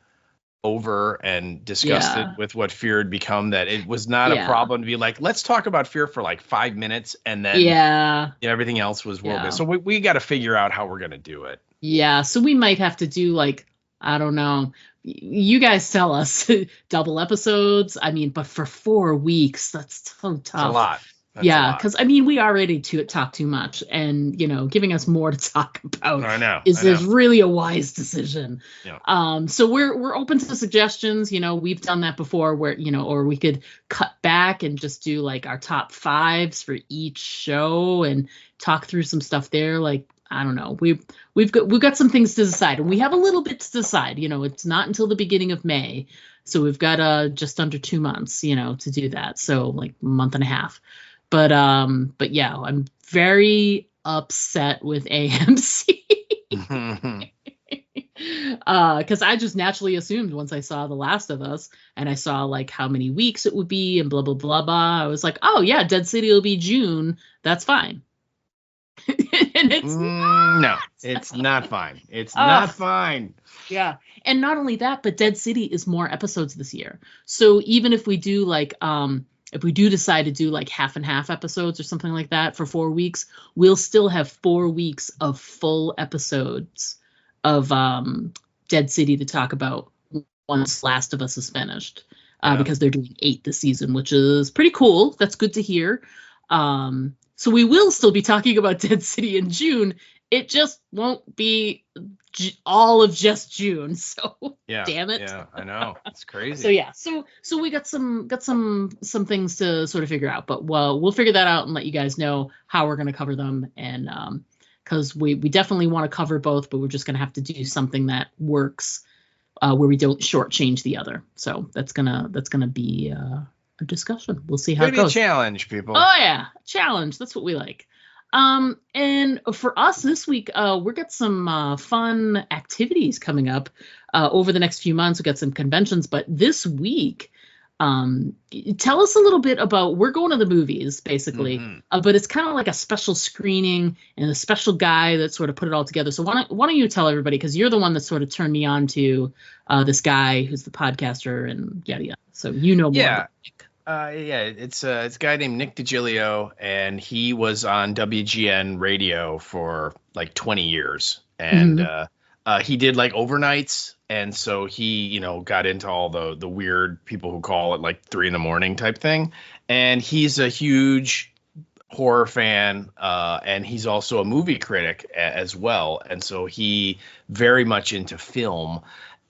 over and disgusted with what Fear had become that it was not a problem to be like, let's talk about Fear for like 5 minutes, and then everything else was world-based. So we got to figure out how we're going to do it. Yeah, so we might have to do like, I don't know, you guys tell us, double episodes. I mean, but for 4 weeks, that's so tough. It's a lot. Because I mean, we already talk too much, and giving us more to talk about is really a wise decision. Yeah. So we're open to suggestions. We've done that before, where or we could cut back and just do like our top 5s for each show and talk through some stuff there. Like, I don't know, we've got some things to decide, and we have a little bit to decide. It's not until the beginning of May, so we've got just under 2 months, to do that. So like a month and a half. But yeah, I'm very upset with AMC because I just naturally assumed once I saw The Last of Us and I saw like how many weeks it would be and blah, blah, blah, blah. I was like, oh yeah, Dead City will be June. That's fine. And it's no, it's not fine. It's not fine. Yeah. And not only that, but Dead City is more episodes this year. So even if we do like, if we do decide to do like half and half episodes or something like that for 4 weeks, we'll still have 4 weeks of full episodes of Dead City to talk about once Last of Us is finished, because they're doing 8 this season, which is pretty cool. That's good to hear. So we will still be talking about Dead City in June. It just won't be all of just June. So damn it. Yeah, I know. It's crazy. So yeah. So we got some things to sort of figure out, but we'll figure that out and let you guys know how we're going to cover them. And because we definitely want to cover both, but we're just going to have to do something that works where we don't shortchange the other. So that's gonna be a discussion. We'll see how it goes. A challenge, people. Oh yeah, challenge. That's what we like. And for us this week, we've got some fun activities coming up over the next few months. We've got some conventions, but this week, tell us a little bit about, we're going to the movies basically, but it's kind of like a special screening and a special guy that sort of put it all together. So why don't you tell everybody, because you're the one that sort of turned me on to this guy who's the podcaster and yada yada. So more about Nick. It's a guy named Nick DiGilio, and he was on WGN radio for like 20 years, and he did like overnights, and so he got into all the weird people who call it like 3 a.m. type thing, and he's a huge horror fan, and he's also a movie critic as well, and so he very much into film.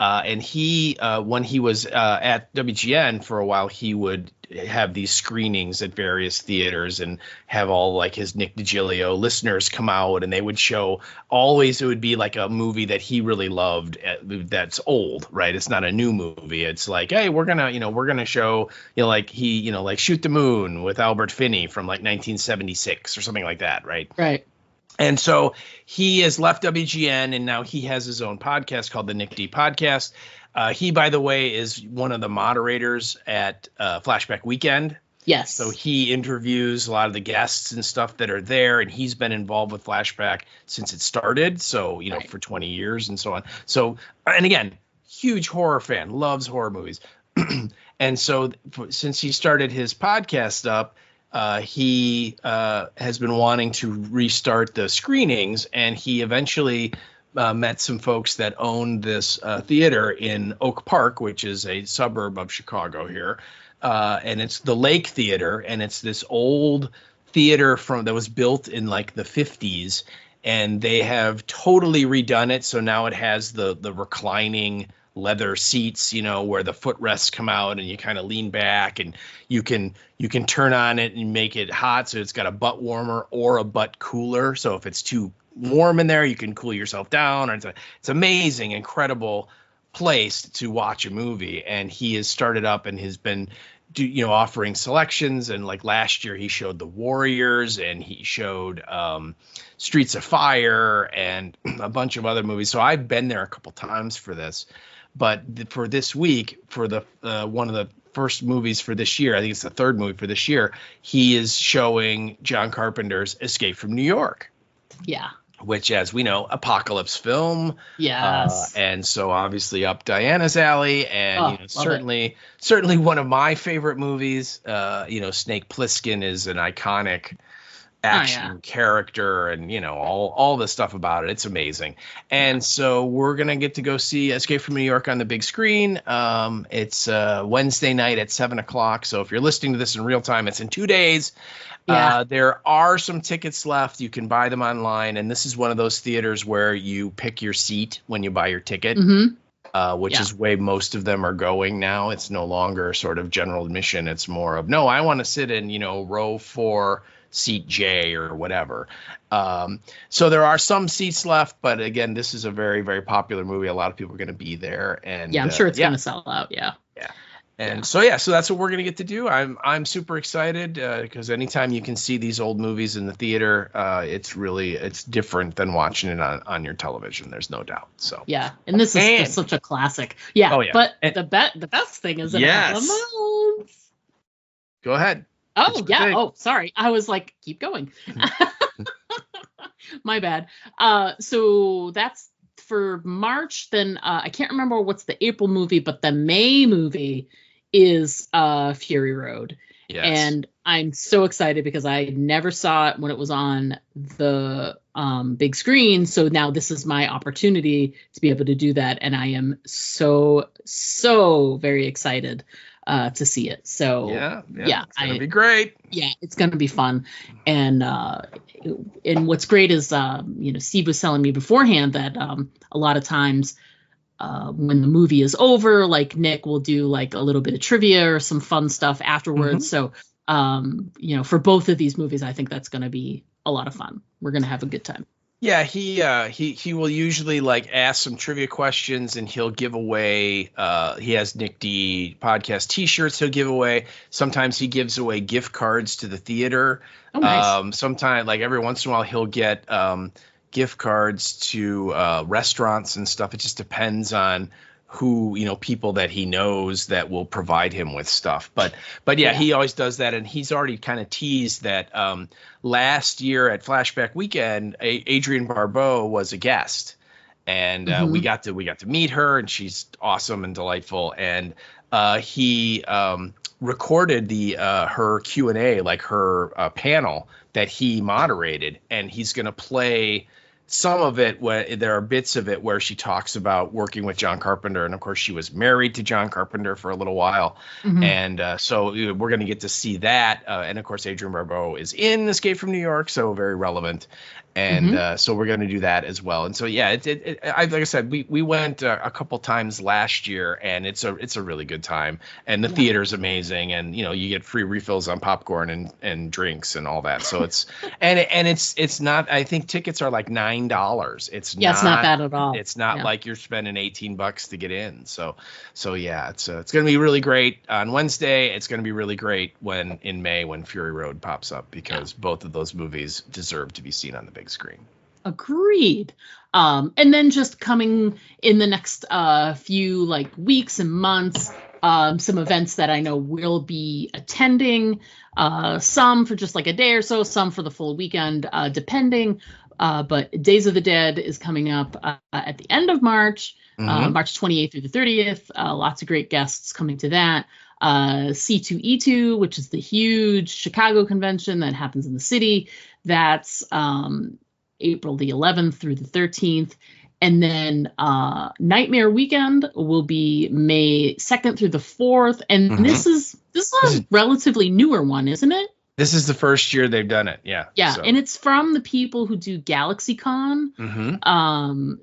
And he, when he was at WGN for a while, he would have these screenings at various theaters and have all like his Nick DiGilio listeners come out, and they would show, always it would be like a movie that he really loved that's old, right? It's not a new movie. It's like, hey, we're gonna show, like like Shoot the Moon with Albert Finney from like 1976 or something like that, right? Right. And so he has left WGN, and now he has his own podcast called the Nick D Podcast. He, by the way, is one of the moderators at Flashback Weekend. Yes. So he interviews a lot of the guests and stuff that are there, and he's been involved with Flashback since it started. So, for 20 years and so on. So, and again, huge horror fan, loves horror movies. And so since he started his podcast up, he has been wanting to restart the screenings, and he eventually met some folks that own this theater in Oak Park, which is a suburb of Chicago here. And it's the Lake Theater, and it's this old theater that was built in like the 50s, and they have totally redone it. So now it has the reclining leather seats, where the footrests come out and you kind of lean back, and you can turn on it and make it hot. So it's got a butt warmer or a butt cooler. So if it's too warm in there, you can cool yourself down. Or it's amazing, incredible place to watch a movie. And he has started up and has been offering selections. And like last year he showed The Warriors, and he showed Streets of Fire and a bunch of other movies. So I've been there a couple times for this. But for this week, for the one of the first movies for this year, I think it's the third movie for this year, he is showing John Carpenter's Escape from New York. Yeah. Which, as we know, apocalypse film. Yes. And so obviously up Diana's alley, and certainly one of my favorite movies. Snake Plissken is an iconic action character, and all the stuff about it. It's amazing. And so we're gonna get to go see Escape from New York on the big screen. It's Wednesday night at 7:00. So if you're listening to this in real time, it's in 2 days. There are some tickets left. You can buy them online, and this is one of those theaters where you pick your seat when you buy your ticket. Which is way most of them are going now. It's no longer sort of general admission. It's more of, no, I want to sit in row 4, seat J or whatever. So there are some seats left, but again, this is a very, very popular movie. A lot of people are going to be there, and I'm sure it's going to sell out. And so that's what we're going to get to do. I'm super excited because anytime you can see these old movies in the theater, it's different than watching it on your television. There's no doubt. So and this is just such a classic. But the best thing is in a couple of months. Go ahead. Oh, yeah. Oh, sorry. I was like, keep going. My bad. So that's for March. Then I can't remember what's the April movie, but the May movie is Fury Road. Yes. And I'm so excited because I never saw it when it was on the big screen. So now this is my opportunity to be able to do that. And I am so very excited to see it. So it's gonna be great. Yeah, it's gonna be fun. And what's great is Steve was telling me beforehand that a lot of times when the movie is over, like Nick will do like a little bit of trivia or some fun stuff afterwards. So for both of these movies, I think that's gonna be a lot of fun. We're gonna have a good time. Yeah, he will usually like ask some trivia questions, and he'll give away. He has Nick D podcast T-shirts he'll give away. Sometimes he gives away gift cards to the theater. Oh, nice. Sometimes, like every once in a while, he'll get gift cards to restaurants and stuff. It just depends on who, people that he knows that will provide him with stuff. But he always does that. And he's already kind of teased that last year at Flashback Weekend, Adrienne Barbeau was a guest, and we got to meet her, and she's awesome and delightful. And he recorded her Q&A, like her panel that he moderated, and he's going to play some of it where there are bits of it where she talks about working with John Carpenter. And of course she was married to John Carpenter for a little while. And so we're going to get to see that. And of course, Adrienne Barbeau is in Escape from New York, so very relevant. And so we're going to do that as well. And so, like I said, we went a couple times last year, and it's a really good time. And the theater is amazing. And, you get free refills on popcorn and drinks and all that. So it's not, I think tickets are like $9. It's not bad at all. It's not like you're spending $18 to get in. So it's going to be really great on Wednesday. It's going to be really great in May when Fury Road pops up, because both of those movies deserve to be seen on the big big screen. Agreed. And then just coming in the next few like weeks and months, some events that I know we'll be attending, some for just like a day or so, some for the full weekend, depending. But Days of the Dead is coming up at the end of March, March 28th through the 30th. Lots of great guests coming to that. C2E2, which is the huge Chicago convention that happens in the city. That's April the 11th through the 13th. And then Nightmare Weekend will be May 2nd through the 4th. And this is a relatively newer one, isn't it? This is the first year they've done it. Yeah. Yeah. So. And it's from the people who do GalaxyCon.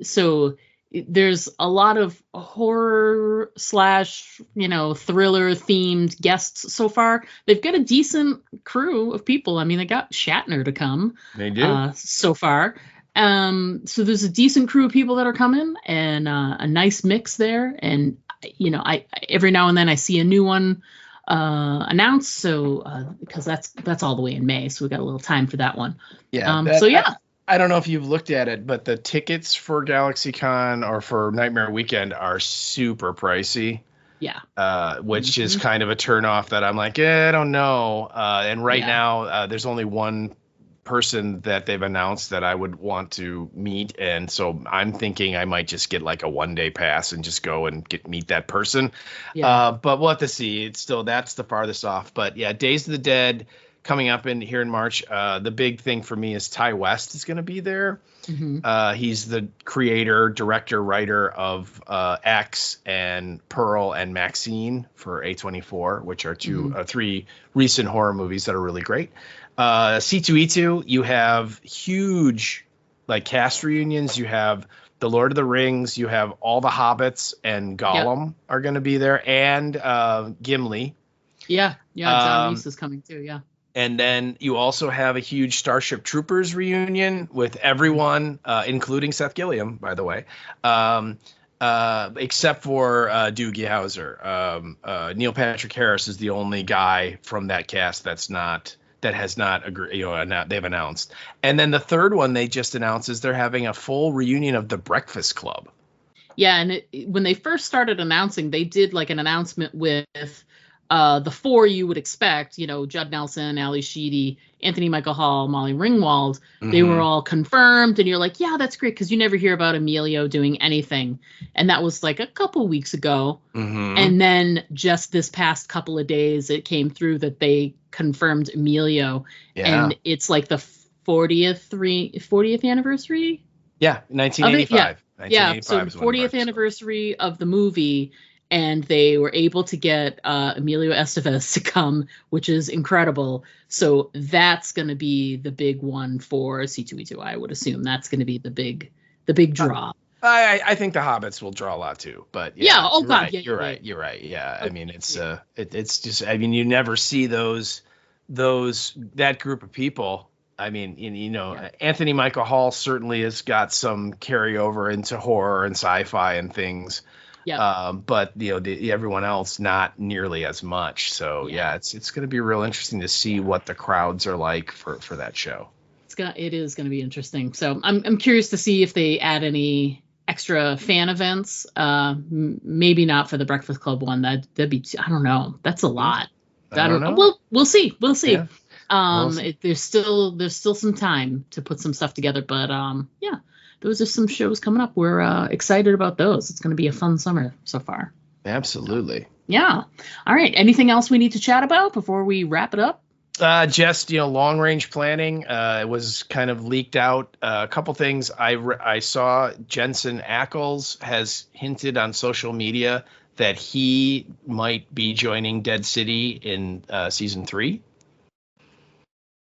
So there's a lot of horror / thriller themed guests so far. They've got a decent crew of people. I mean, they got Shatner to come. They do so far. So there's a decent crew of people that are coming, and a nice mix there. And I every now and then I see a new one announced. So because that's all the way in May, so we got a little time for that one. Yeah. I don't know if you've looked at it, but the tickets for GalaxyCon or for Nightmare Weekend are super pricey. Yeah. Which is kind of a turnoff that I'm like, I don't know. And right now, there's only one person that they've announced that I would want to meet, and so I'm thinking I might just get like a 1-day pass and just go and meet that person. But we'll have to see. It's still, that's the farthest off. But yeah, Days of the Dead coming up here in March. The big thing for me is Ty West is going to be there. He's the creator, director, writer of X and Pearl and Maxine for A24, which are three recent horror movies that are really great. C2E2, you have huge like cast reunions. You have the Lord of the Rings. You have all the Hobbits and Gollum are going to be there, and Gimli. Yeah, John Reese is coming too. Yeah. And then you also have a huge Starship Troopers reunion with everyone, including Seth Gilliam, by the way, except for Doogie Howser. Neil Patrick Harris is the only guy from that cast that has not agreed. They've announced. And then the third one they just announced is they're having a full reunion of The Breakfast Club. Yeah, and when they first started announcing, they did like an announcement with the four you would expect, Judd Nelson, Ali Sheedy, Anthony Michael Hall, Molly Ringwald. They were all confirmed, and you're like, yeah, that's great, because you never hear about Emilio doing anything. And that was like a couple weeks ago. And then just this past couple of days, it came through that they confirmed Emilio. And it's like the 40th anniversary? Yeah, 1985. So the 40th anniversary of the movie. And they were able to get Emilio Estevez to come, which is incredible. So that's going to be the big one for C2E2. I would assume that's going to be the big draw. I think the Hobbits will draw a lot too, but you're right. Yeah, I mean it's just, I mean, you never see that group of people. I mean, Anthony Michael Hall certainly has got some carryover into horror and sci-fi and things. Yeah. But everyone else not nearly as much. So it's going to be real interesting to see what the crowds are like for that show. It is going to be interesting. So I'm curious to see if they add any extra fan events. Maybe not for the Breakfast Club one. That'd be, I don't know. That's a lot. I don't know. We'll see. Yeah. There's still some time to put some stuff together, but those are some shows coming up. We're excited about those. It's going to be a fun summer so far. Absolutely. Yeah. All right. Anything else we need to chat about before we wrap it up? Just, long range planning. It was kind of leaked out. A couple things. I saw Jensen Ackles has hinted on social media that he might be joining Dead City in season 3.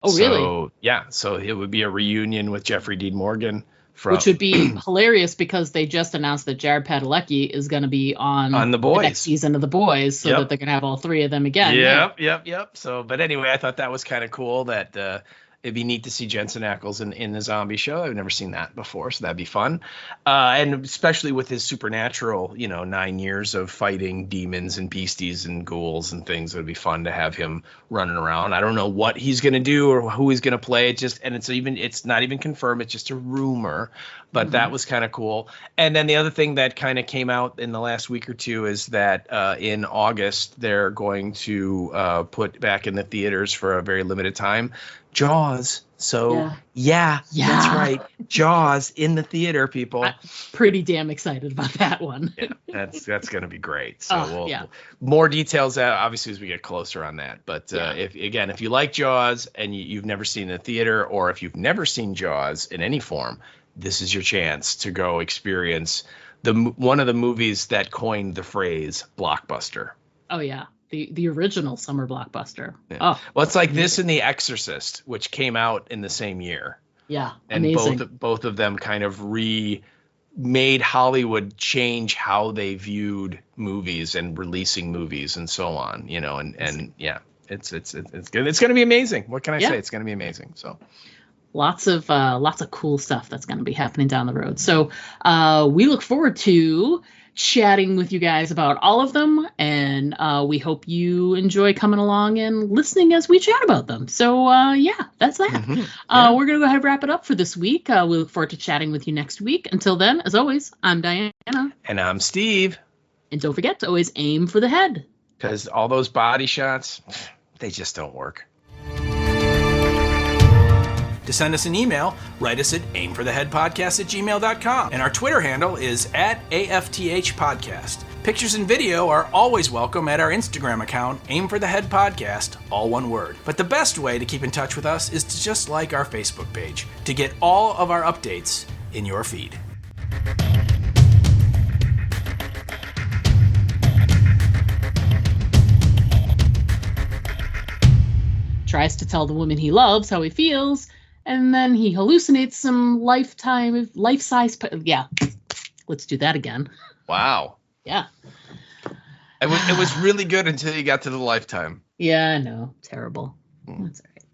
Oh, really? So, yeah. So it would be a reunion with Jeffrey Dean Morgan. Which would be hilarious because they just announced that Jared Padalecki is going to be on The Boys. The next season of The Boys, so that they're going to have all three of them again. Yep. So, but anyway, I thought that was kind of cool that It'd be neat to see Jensen Ackles in the zombie show. I've never seen that before, so that'd be fun. And especially with his supernatural, 9 years of fighting demons and beasties and ghouls and things, it would be fun to have him running around. I don't know what he's going to do or who he's going to play. It's not even confirmed. It's just a rumor, but that was kind of cool. And then the other thing that kind of came out in the last week or two is that in August, they're going to put back in the theaters for a very limited time Jaws. So yeah, that's right. Jaws in the theater, people. I'm pretty damn excited about that one. Yeah, that's going to be great. So more details obviously as we get closer on that. But if you like Jaws and you've never seen the theater, or if you've never seen Jaws in any form, this is your chance to go experience one of the movies that coined the phrase blockbuster. Oh yeah. The original summer blockbuster. Yeah. Oh, well, it's like this and The Exorcist, which came out in the same year. Yeah, and amazing. both of them kind of made Hollywood change how they viewed movies and releasing movies and so on. And yeah, it's good. It's going to be amazing. What can I say? It's going to be amazing. So. Lots of cool stuff that's going to be happening down the road. So we look forward to chatting with you guys about all of them, and we hope you enjoy coming along and listening as we chat about them. So that's that. We're gonna go ahead and wrap it up for this week. We look forward to chatting with you next week. Until then, as always, I'm Diana, and I'm Steve, and don't forget to always aim for the head, because all those body shots, they just don't work. To send us an email, write us at aimfortheheadpodcast@gmail.com. And our Twitter handle is @AFTHpodcast. Pictures and video are always welcome at our Instagram account, Aim for the Head Podcast, all one word. But the best way to keep in touch with us is to just like our Facebook page to get all of our updates in your feed. Tries to tell the woman he loves how he feels, and then he hallucinates some life-size. Let's do that again. Wow. Yeah. It was really good until you got to the Lifetime. Yeah, I know. Terrible. That's all right.